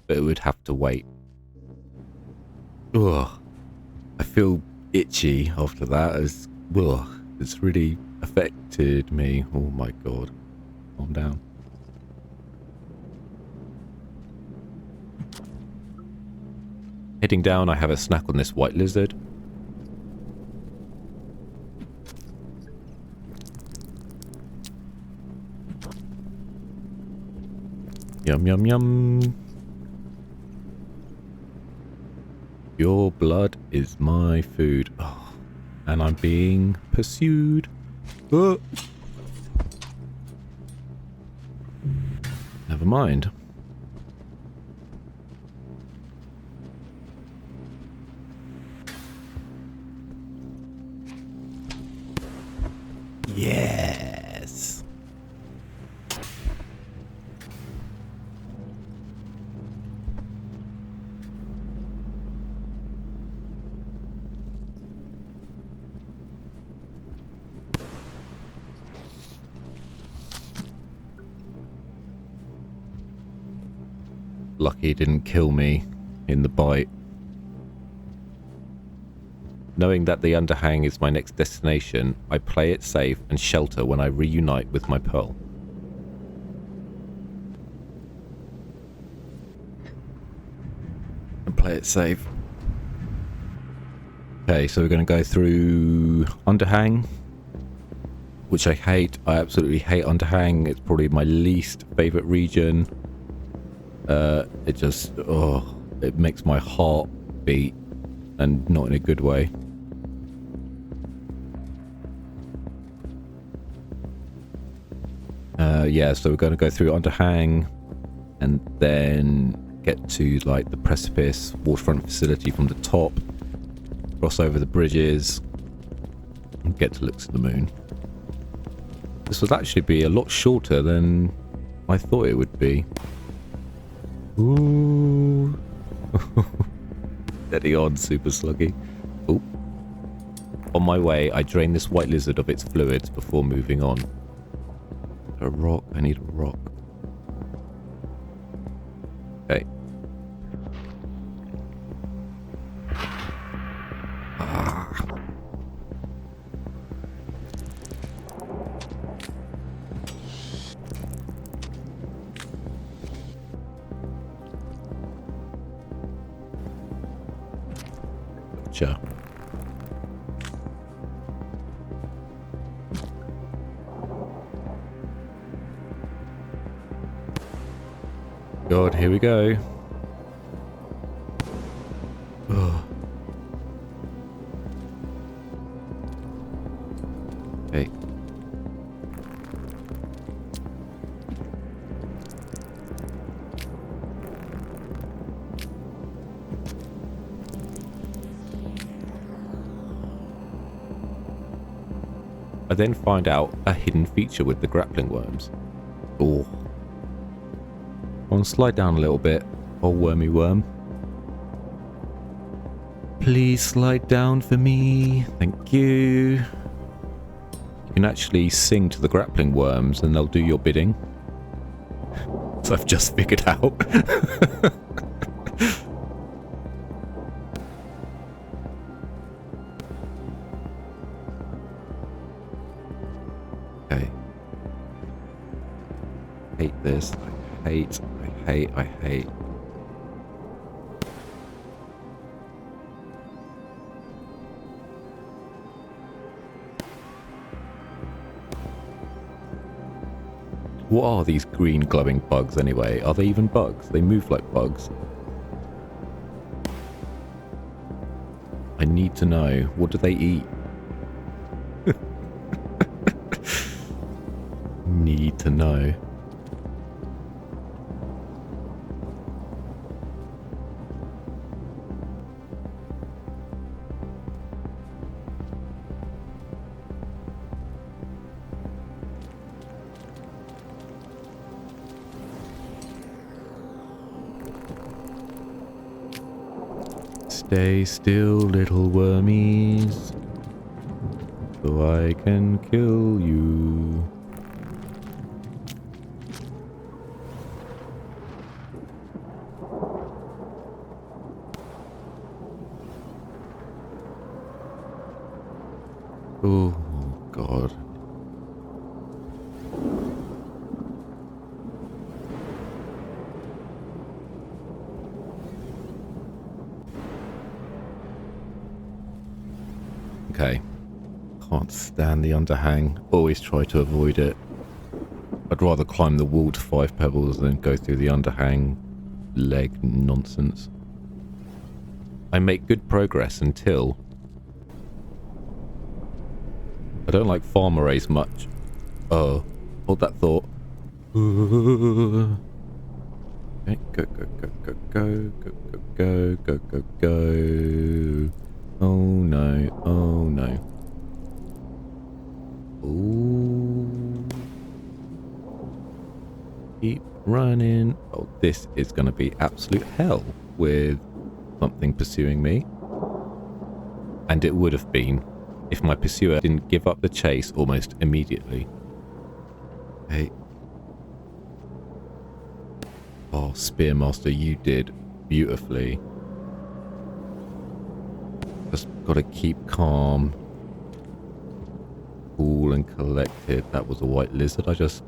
But it would have to wait. Ugh. I feel itchy after that. It's really affected me. Oh my god. Calm down. Heading down, I have a snack on this white lizard. Yum, yum, yum. Your blood is my food. Oh, and I'm being pursued. Oh. Never mind. Yes. Lucky it didn't kill me in the bite. Knowing that the underhang is my next destination, I play it safe and shelter when I reunite with my pearl. And play it safe. Okay, so we're going to go through underhang, which I hate. I absolutely hate underhang. It's probably my least favorite region. It just, it makes my heart beat, and not in a good way. Yeah, so we're going to go through underhang and then get to like the precipice waterfront facility from the top, cross over the bridges and get to looks at the moon. This would actually be a lot shorter than I thought it would be. Ooh. Steady on, super sluggy. Ooh. On my way, I drain this white lizard of its fluids before moving on. A rock. I need a rock. Okay. Gotcha. God, here we go. Oh. Okay. I then find out a hidden feature with the grappling worms. Oh. I'll slide down a little bit. Oh, wormy worm. Please slide down for me. Thank you. You can actually sing to the grappling worms and they'll do your bidding. So I've just figured out. Okay. Hate this. I hate. What are these green glowing bugs anyway? Are they even bugs? They move like bugs. I need to know. What do they eat? Need to know. Stay still, little wormies, so I can kill you. Oh, God. Okay. Can't stand the underhang. Always try to avoid it. I'd rather climb the wall to 5 pebbles than go through the underhang leg nonsense. I make good progress until... I don't like farm arrays much. Oh, hold that thought. Okay, go, go, go, go, go, go, go, go, go, go. Oh no, oh no. Ooh. Keep running. Oh, this is going to be absolute hell with something pursuing me. And it would have been if my pursuer didn't give up the chase almost immediately. Hey. Oh, Spearmaster, you did beautifully. Just gotta keep calm. Cool and collected. That was a white lizard. I just...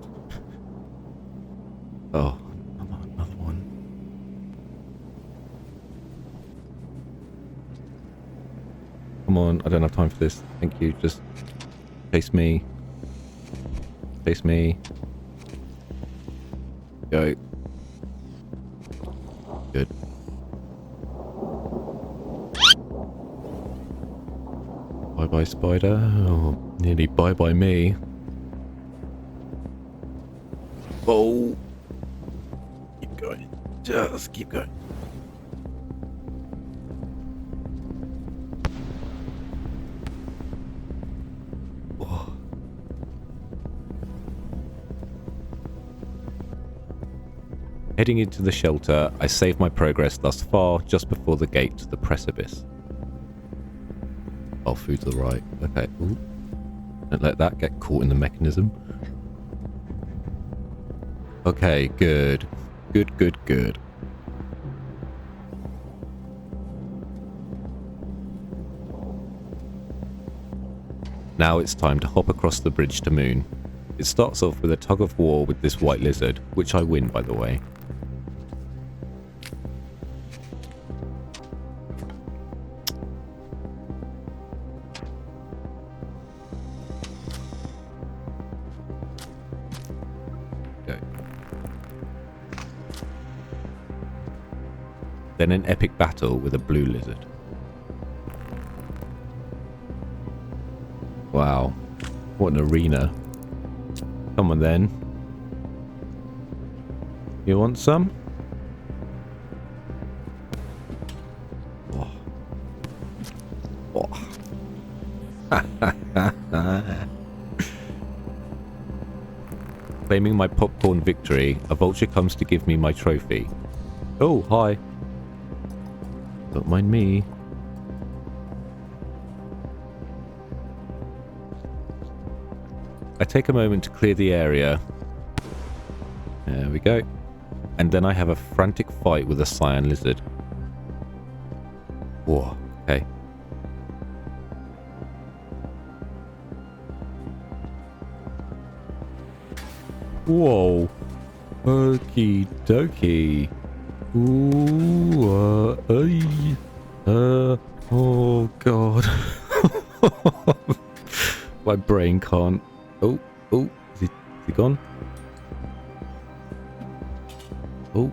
Oh, another one. Come on, I don't have time for this. Thank you. Just chase me. Chase me. Go. Good. Bye-bye, spider. Oh, nearly bye-bye me. Oh. Keep going. Just keep going. Oh. Heading into the shelter, I save my progress thus far just before the gate to the precipice. Oh, food to the right. Okay. Ooh. Don't let that get caught in the mechanism. Okay, good. Good, good, good. Now it's time to hop across the bridge to Moon. It starts off with a tug of war with this white lizard, which I win, by the way. Then an epic battle with a blue lizard. Wow, what an arena. Come on then. You want some? Oh. Oh. Claiming my popcorn victory, a vulture comes to give me my trophy. Oh, hi. Don't mind me. I take a moment to clear the area. There we go. And then I have a frantic fight with a cyan lizard. Whoa, okay. Whoa. Okie dokie. Ooh, oh god. My brain can't. Oh, is he gone? Oh.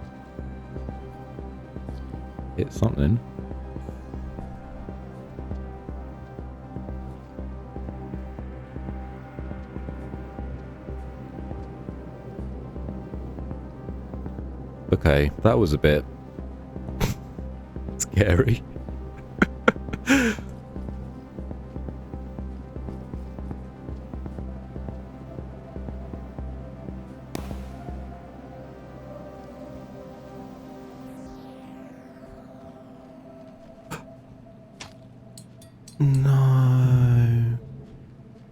Hit something. Okay, that was a bit scary. No.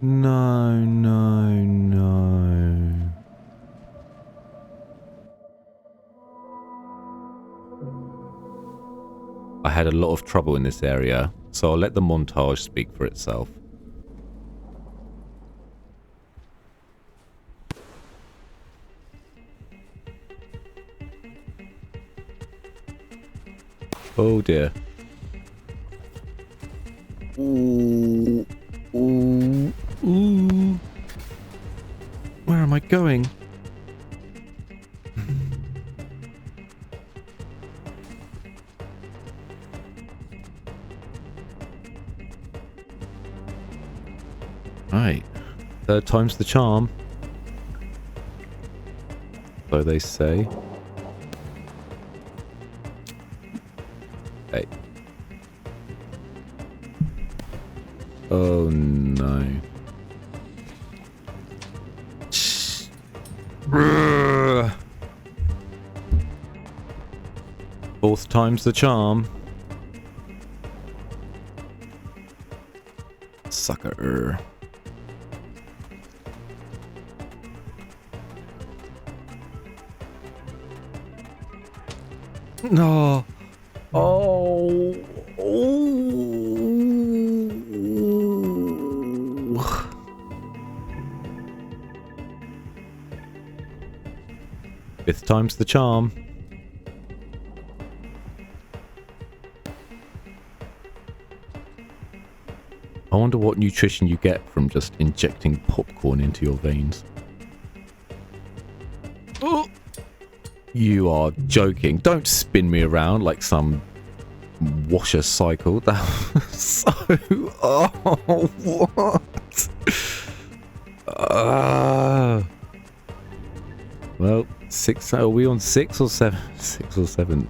No, no, no. I had a lot of trouble in this area, so I'll let the montage speak for itself. Oh dear. Ooh. Ooh. Ooh. Where am I going? Right. Third time's the charm. So they say. Hey. Oh no. Fourth time's the charm. Sucker. No. Oh. Oh. Fifth time's the charm. I wonder what nutrition you get from just injecting popcorn into your veins. Oh. You are joking. Don't spin me around like some washer cycle. That was so... Oh, what? Well, 6... Are we on 6 or 7? 6 or 7?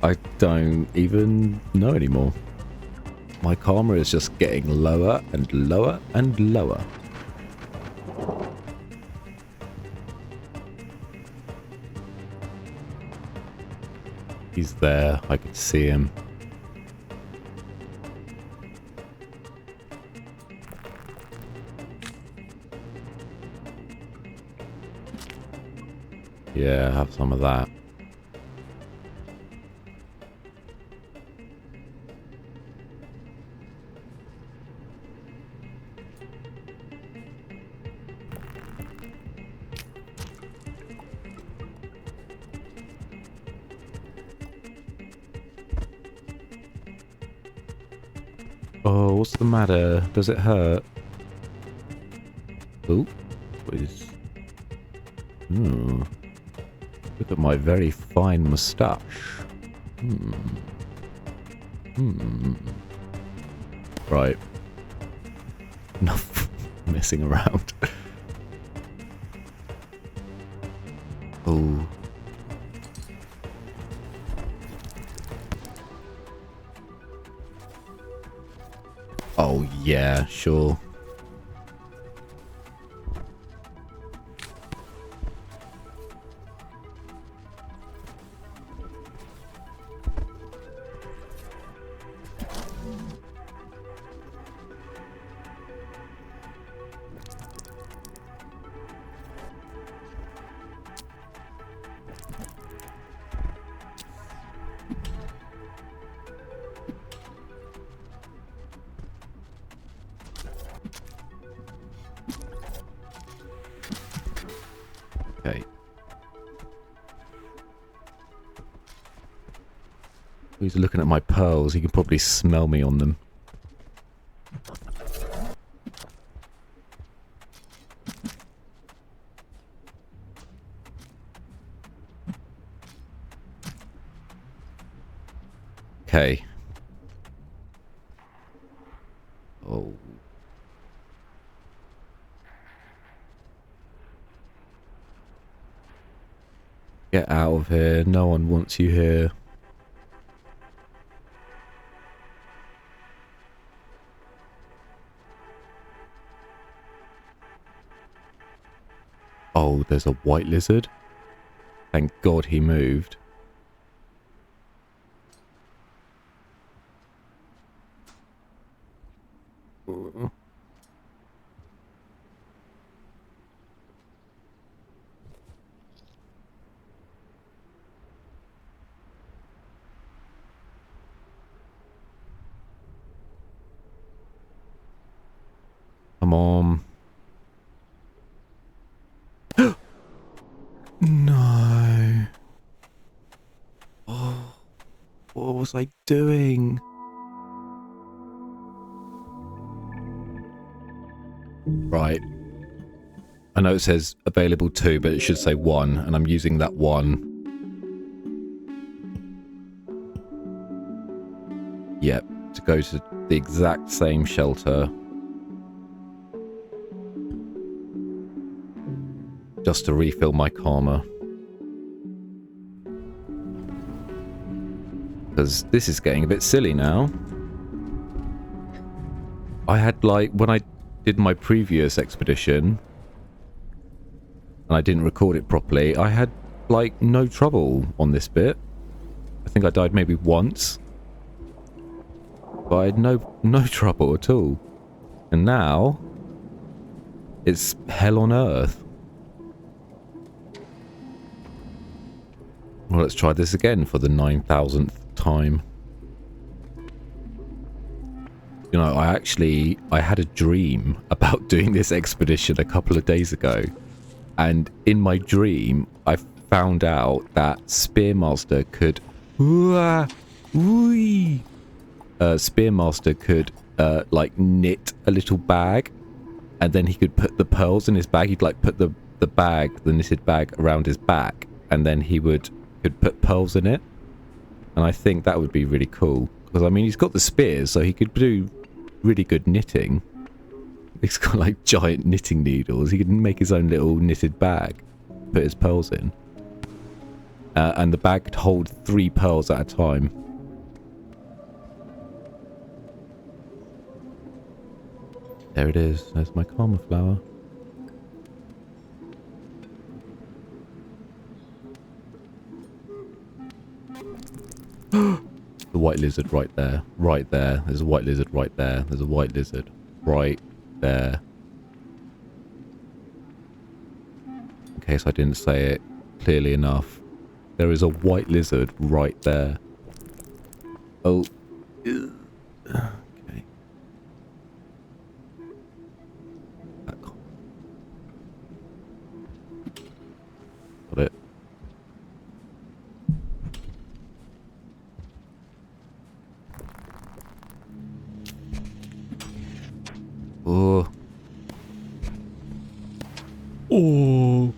I don't even know anymore. My karma is just getting lower and lower and lower. He's there. I could see him. Yeah, have some of that. Oh, what's the matter? Does it hurt? Oh, what is... Ooh. Look at my very fine moustache. Right. Enough messing around. Oh. Oh, yeah, sure. Okay. He's looking at my pearls. He can probably smell me on them. Okay. Oh. Get out of here. No one wants you here. Oh, there's a white lizard. Thank God he moved. Come on. No. Oh, what was I doing? Right. I know it says available 2, but it should say 1, and I'm using that 1. Yep, to go to the exact same shelter. Just to refill my karma. Because this is getting a bit silly now. I had, like, when I did my previous expedition, and I didn't record it properly, I had, like, no trouble on this bit. I think I died maybe once. But I had no trouble at all. And now, it's hell on earth. Well, let's try this again for the 9,000th time. You know, I had a dream about doing this expedition a couple of days ago. And in my dream, I found out that Spearmaster could... Spearmaster could, like, knit a little bag. And then he could put the pearls in his bag. He'd, like, put the knitted bag around his back. And then he could put pearls in it. And I think that would be really cool. Because, I mean, he's got the spears, so he could do really good knitting. He's got, like, giant knitting needles. He could make his own little knitted bag. Put his pearls in. And the bag could hold 3 pearls at a time. There it is. There's my karma flower. The white lizard right there. Right there. There's a white lizard right there. There's a white lizard right there. In case I didn't say it clearly enough. There is a white lizard right there. Oh. Okay. Got it. Oh. Oh.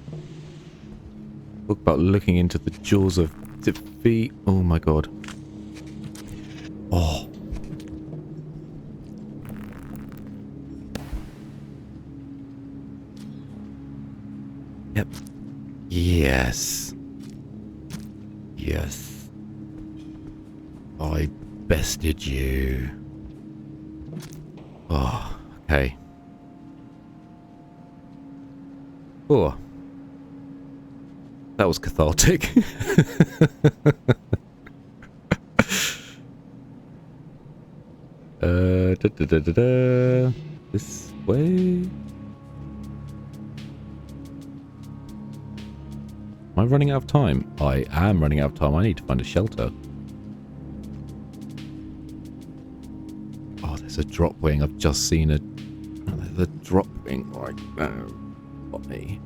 Talk about looking into the jaws of defeat. Oh my god. Oh. Yep. Yes. Yes. I bested you. Oh, okay. Oh. That was cathartic. This way. Am I running out of time? I am running out of time. I need to find a shelter. Oh, there's a drop wing. I've just seen a... Oh, there's a drop wing right now. Got me.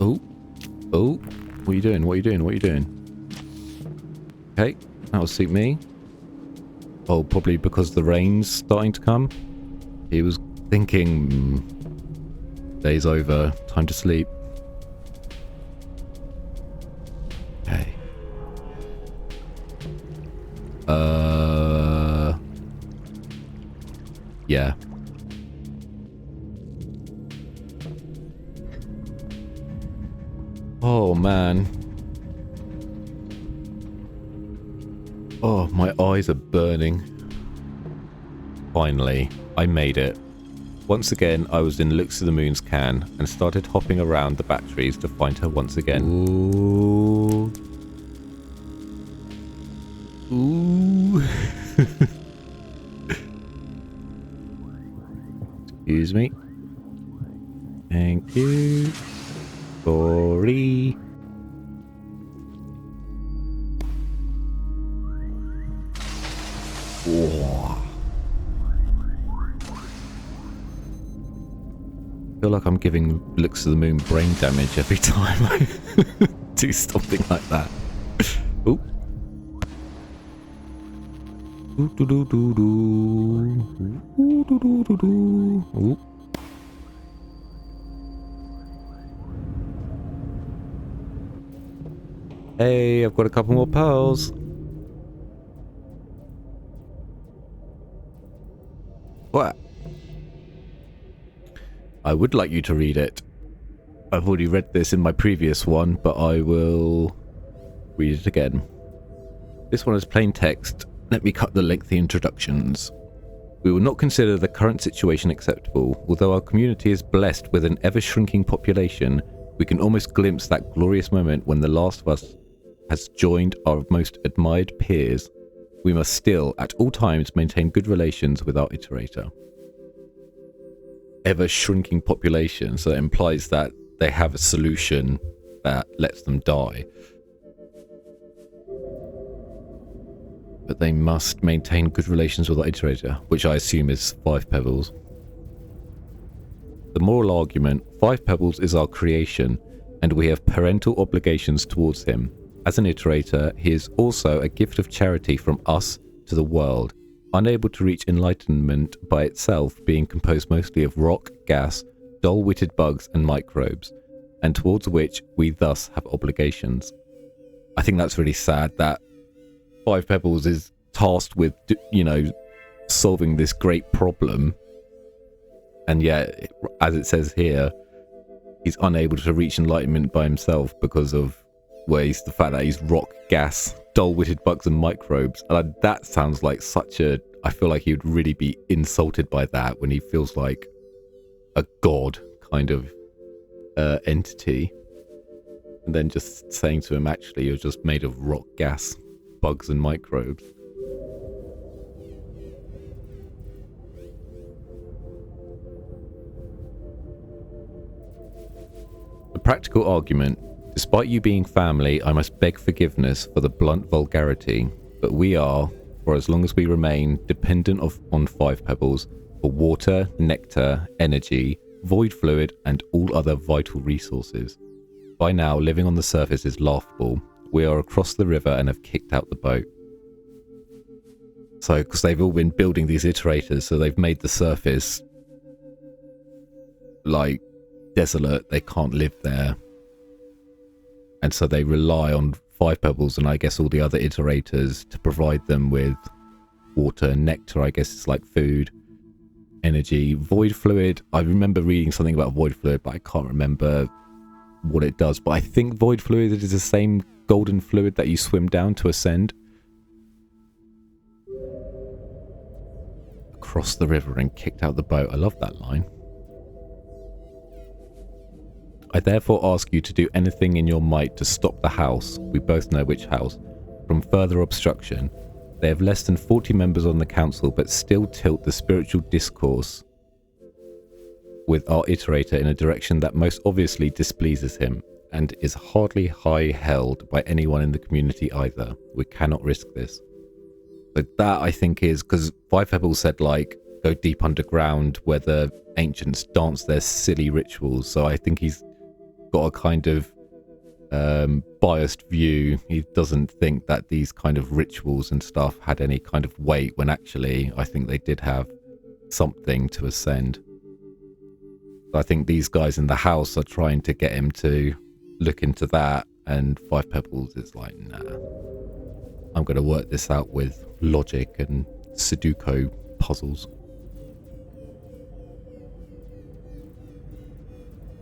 Oh. Oh. What are you doing? What are you doing? What are you doing? Okay. That'll suit me. Oh, probably because the rain's starting to come. He was thinking... day's over. Time to sleep. Okay. Yeah. Oh, man. Oh, my eyes are burning. Finally, I made it. Once again, I was in Looks to the Moon's can and started hopping around the batteries to find her once again. Ooh. Excuse me. Thank you. Sorry. Whoa. I feel like I'm giving Looks of the Moon brain damage every time I do something like that. Ooh. Ooh, doo, doo, doo, doo. Ooh, doo, doo, doo, doo. Ooh. Hey, I've got a couple more pearls. What? I would like you to read it. I've already read this in my previous one, but I will read it again. This one is plain text. Let me cut the lengthy introductions. We will not consider the current situation acceptable. Although our community is blessed with an ever-shrinking population, we can almost glimpse that glorious moment when the last of us has joined our most admired peers. We must still, at all times, maintain good relations with our iterator. Ever-shrinking population, so that implies that they have a solution that lets them die. But they must maintain good relations with our iterator, which I assume is 5 Pebbles. The moral argument: 5 Pebbles is our creation, and we have parental obligations towards him. As an iterator, he is also a gift of charity from us to the world, unable to reach enlightenment by itself, being composed mostly of rock, gas, dull-witted bugs and microbes, and towards which we thus have obligations. I think that's really sad that 5 Pebbles is tasked with, you know, solving this great problem, and yet, as it says here, he's unable to reach enlightenment by himself because of, well, the fact that he's rock, gas, dull-witted bugs and microbes. And that sounds like such a... I feel like he would really be insulted by that when he feels like a god kind of entity. And then just saying to him, actually, you're just made of rock, gas, bugs and microbes. The practical argument: despite you being family, I must beg forgiveness for the blunt vulgarity, but we are, for as long as we remain, dependent on 5 Pebbles for water, nectar, energy, void fluid, and all other vital resources. By now, living on the surface is laughable. We are across the river and have kicked out the boat. So, because they've all been building these iterators, so they've made the surface like desolate, they can't live there. And so they rely on 5 Pebbles and I guess all the other iterators to provide them with water, nectar, I guess it's like food, energy, void fluid. I remember reading something about void fluid, but I can't remember what it does. But I think void fluid is the same golden fluid that you swim down to ascend. Across the river and kicked out the boat. I love that line. I therefore ask you to do anything in your might to stop the house, we both know which house, from further obstruction. They have less than 40 members on the council, but still tilt the spiritual discourse with our iterator in a direction that most obviously displeases him, and is hardly high held by anyone in the community either. We cannot risk this. But that, I think, is because 5 Pebbles said, like, go deep underground where the ancients dance their silly rituals. So I think he's got a kind of biased view. He doesn't think that these kind of rituals and stuff had any kind of weight, when actually I think they did have something to ascend. So I think these guys in the house are trying to get him to look into that, and 5 Pebbles is like, nah, I'm going to work this out with logic and Sudoku puzzles.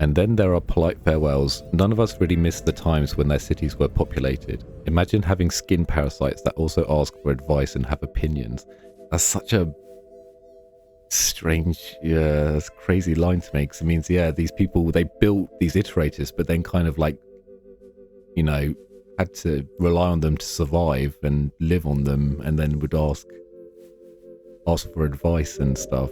And then there are polite farewells. None of us really miss the times when their cities were populated. Imagine having skin parasites that also ask for advice and have opinions. That's such a strange, that's a crazy line to make. 'Cause it means, yeah, these people, they built these iterators, but then kind of like, you know, had to rely on them to survive and live on them, and then would ask for advice and stuff.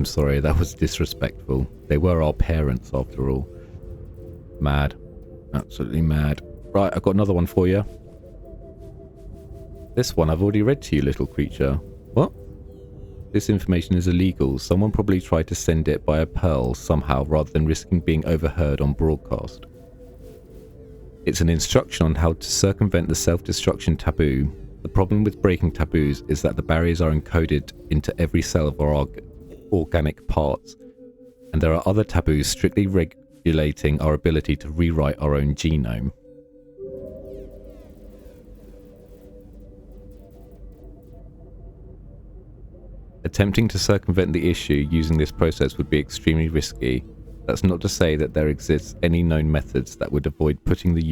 I'm sorry, that was disrespectful. They were our parents after all. Mad. Absolutely mad. Right, I've got another one for you. This one I've already read to you, little creature. What? This information is illegal. Someone probably tried to send it by a pearl somehow rather than risking being overheard on broadcast. It's an instruction on how to circumvent the self-destruction taboo. The problem with breaking taboos is that the barriers are encoded into every cell of our organic parts, and there are other taboos strictly regulating our ability to rewrite our own genome. Attempting to circumvent the issue using this process would be extremely risky. That's not to say that there exists any known methods that would avoid putting the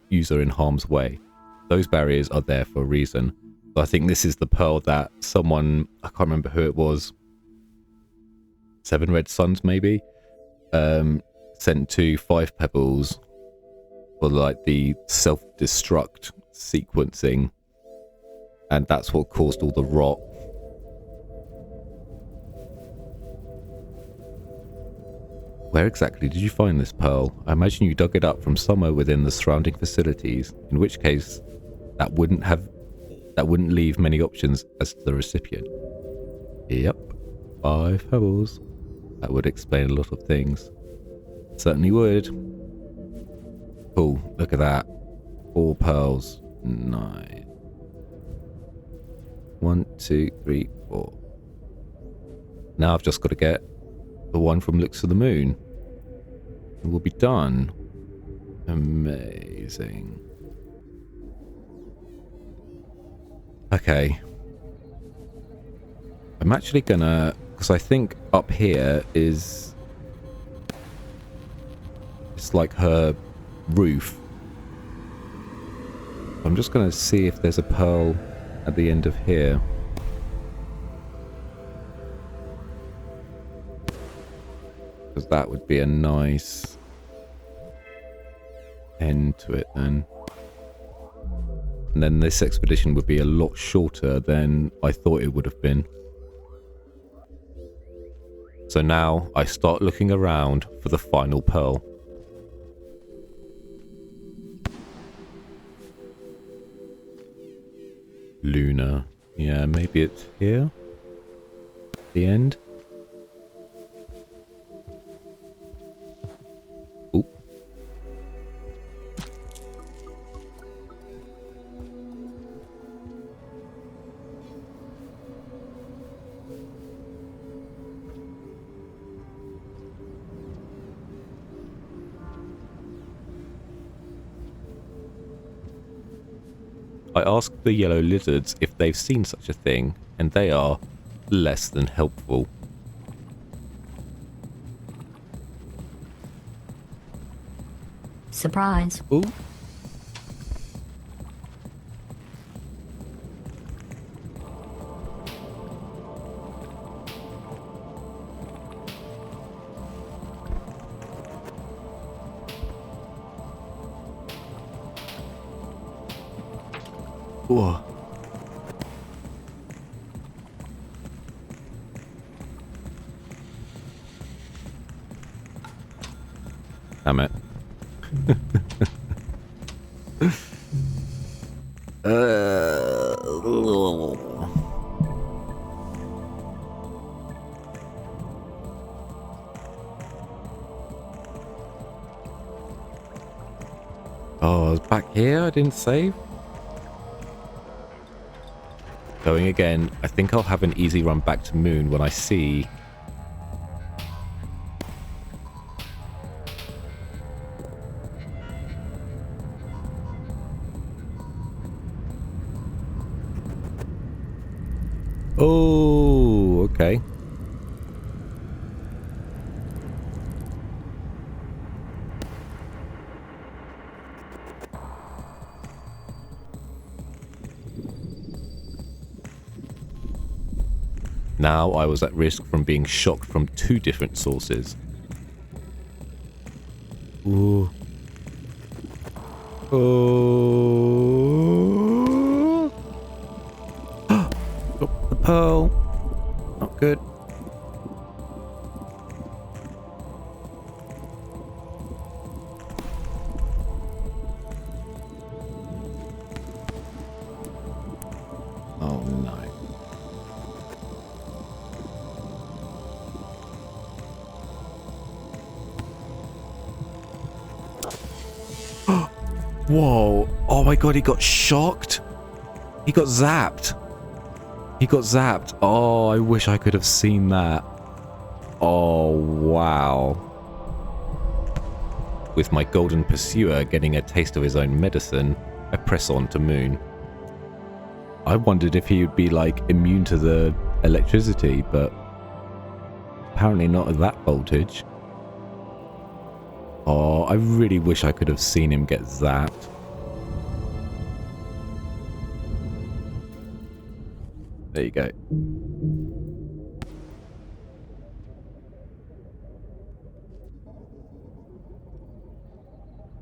user in harm's way. Those barriers are there for a reason. So I think this is the pearl that someone, I can't remember who it was, Seven Red Suns maybe, sent to Five Pebbles for like the self-destruct sequencing, and that's what caused all the rot. Where exactly did you find this pearl? I imagine you dug it up from somewhere within the surrounding facilities, in which case that wouldn't leave many options as to the recipient. Yep, 5 pebbles. That would explain a lot of things. Certainly would. Cool, look at that. 4 pearls. Nice. 1, 2, 3, 4. Now I've just got to get the one from Looks of the Moon. And we'll be done. Amazing. Okay. I'm actually gonna, because I think up here is, it's like her roof. I'm just gonna see if there's a pearl at the end of here. Because that would be a nice end to it then. And then this expedition would be a lot shorter than I thought it would have been. So now I start looking around for the final pearl. Luna. Yeah, maybe it's here. The end. Oop. I asked the yellow lizards if they've seen such a thing, and they are less than helpful. Surprise. Ooh. Whoa. Damn it. Oh, I was back here? I didn't save? Going again. I think I'll have an easy run back to Moon when I see... Oh, okay. Now I was at risk from being shocked from 2 different sources. Ooh. Oh. Got the pearl. Not good. Whoa. Oh my god, he got shocked. He got zapped. He got zapped. Oh, I wish I could have seen that. Oh, wow. With my golden pursuer getting a taste of his own medicine, I press on to Moon. I wondered if he would be, like, immune to the electricity, but apparently not at that voltage. Oh, I really wish I could have seen him get zapped. There you go.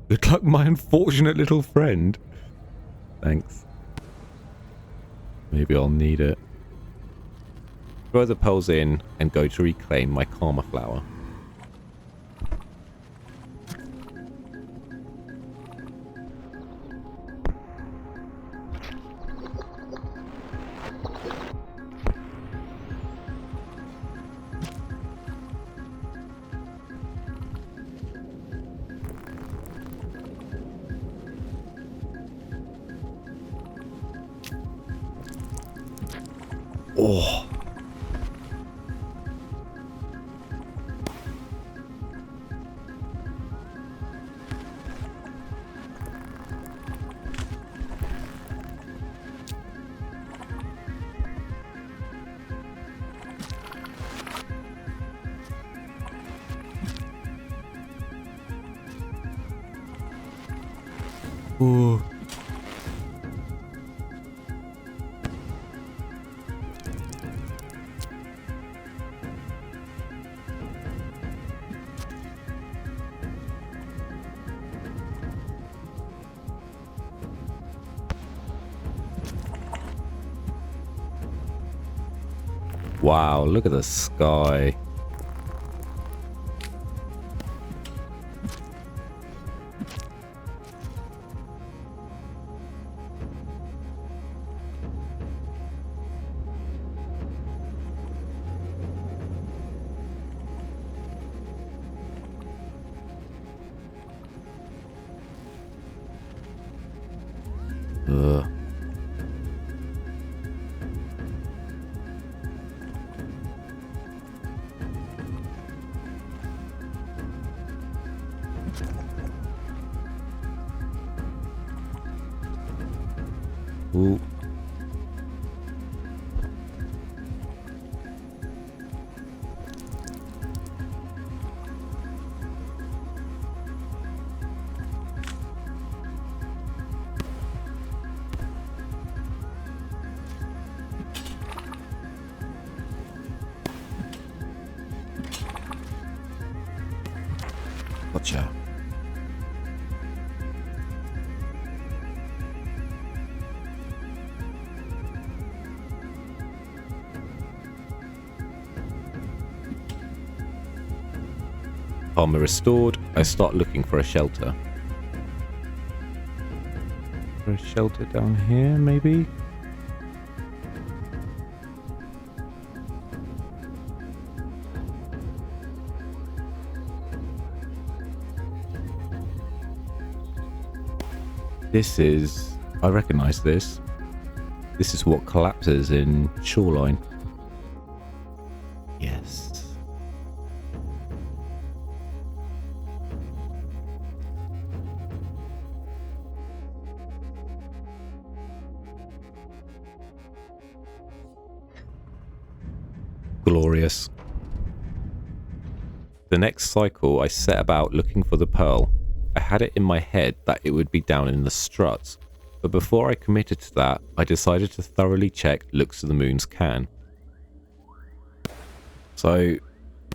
Good luck, my unfortunate little friend. Thanks. Maybe I'll need it. Throw the pearls in and go to reclaim my karma flower. Oh. Ooh. Wow, look at the sky. Ugh. Ooh. Gotcha. Armor restored, I start looking for a shelter. For a shelter down here, maybe? This is... I recognise this. This is what collapses in Shoreline. Yes. Glorious. The next cycle, I set about looking for the pearl. I had it in my head that it would be down in the struts, but before I committed to that, I decided to thoroughly check Looks to the Moon's can. So,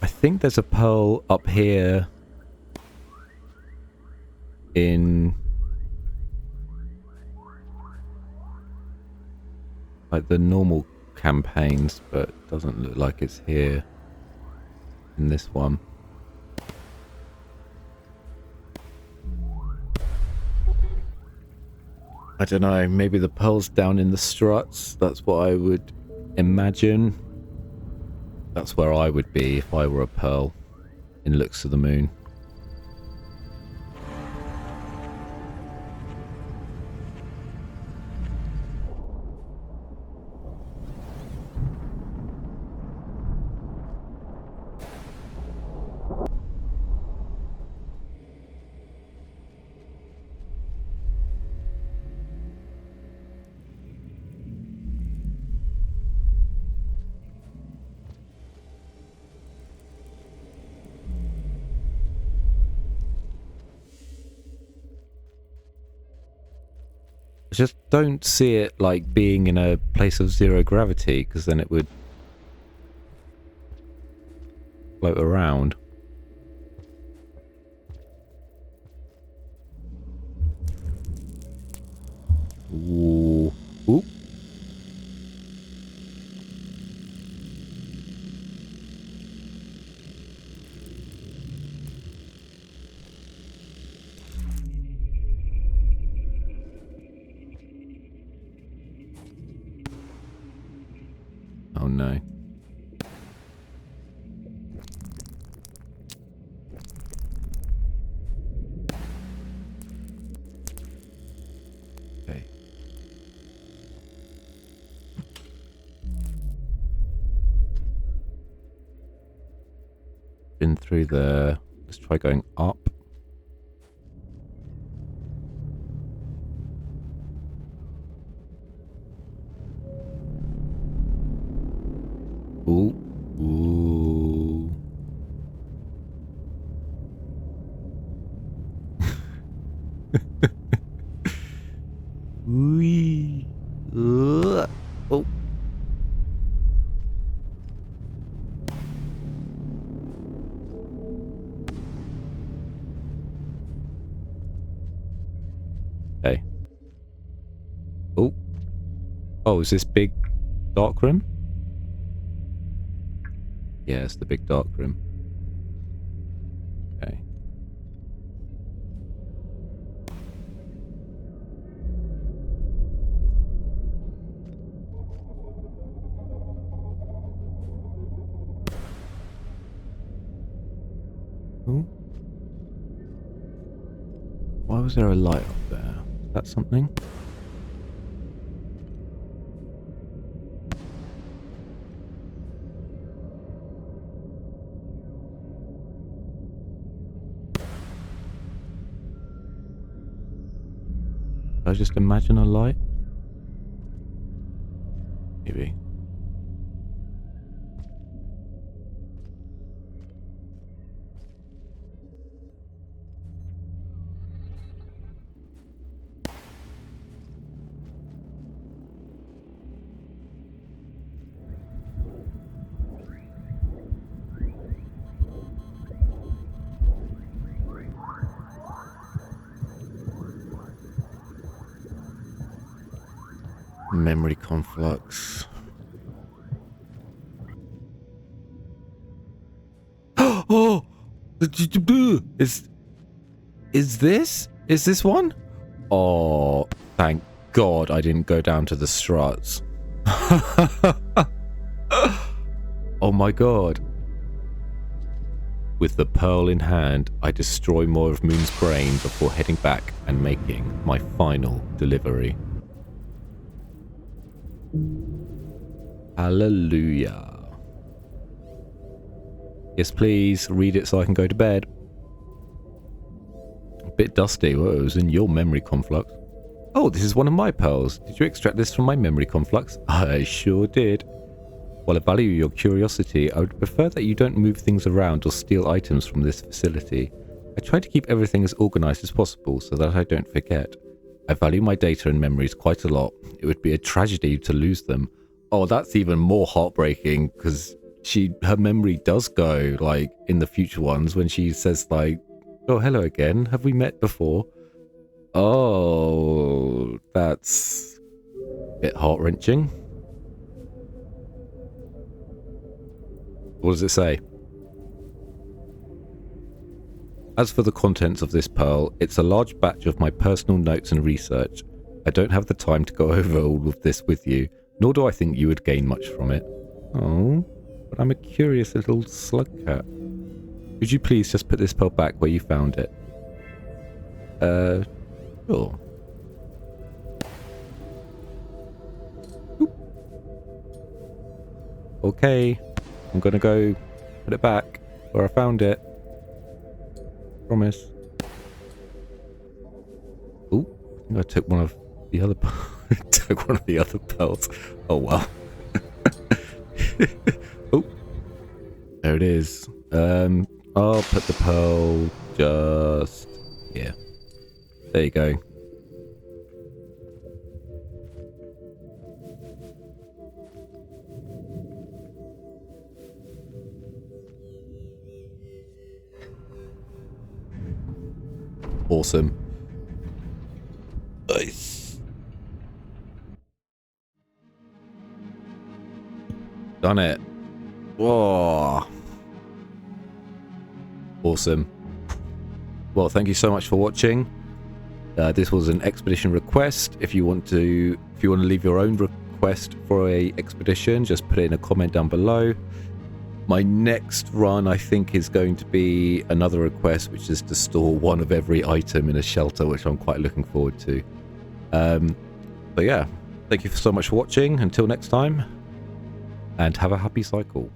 I think there's a pearl up here in... like the normal campaigns, but it doesn't look like it's here in this one. I don't know, maybe the pearl's down in the struts. That's what I would imagine. That's where I would be if I were a pearl in Looks to the Moon. I just don't see it like being in a place of zero gravity, because then it would float around. Ooh. Ooh. Oh no. Okay. Been through there. Let's try going up. Ooh. Ooh. Wee. Oh. Okay. Oh. Oh, is this big dark room? Yeah, it's the big dark room. Okay. Ooh. Why was there a light up there? Is that something? Did I just imagine a light? Maybe. Memory conflux. Oh! Is this one? Oh, thank God I didn't go down to the struts. Oh my God. With the pearl in hand, I destroy more of Moon's brain before heading back and making my final delivery. Hallelujah. Yes, please, read it so I can go to bed. A bit dusty. Whoa, it was in your memory conflux. Oh, this is one of my pearls. Did you extract this from my memory conflux? I sure did. While I value your curiosity, I would prefer that you don't move things around or steal items from this facility. I try to keep everything as organized as possible so that I don't forget. I value my data and memories quite a lot. It would be a tragedy to lose them. Oh, that's even more heartbreaking, because her memory does go, like, in the future ones when she says, like, oh, hello again. Have we met before? Oh, that's a bit heart-wrenching. What does it say? As for the contents of this pearl, it's a large batch of my personal notes and research. I don't have the time to go over all of this with you, nor do I think you would gain much from it. Oh, but I'm a curious little slug cat. Could you please just put this pearl back where you found it? Sure. Oop. Okay, I'm gonna go put it back where I found it. Promise. Ooh, I think I took one of the other took one of the other pearls. Oh well. Oh, there it is. I'll put the pearl just here. There you go. Awesome. Nice. Done it. Whoa. Awesome. Well, thank you so much for watching. This was an expedition request. If you want to leave your own request for a expedition, just put it in a comment down below. My next run, I think, is going to be another request, which is to store one of every item in a shelter, which I'm quite looking forward to. But yeah, thank you so much for watching. Until next time, and have a happy cycle.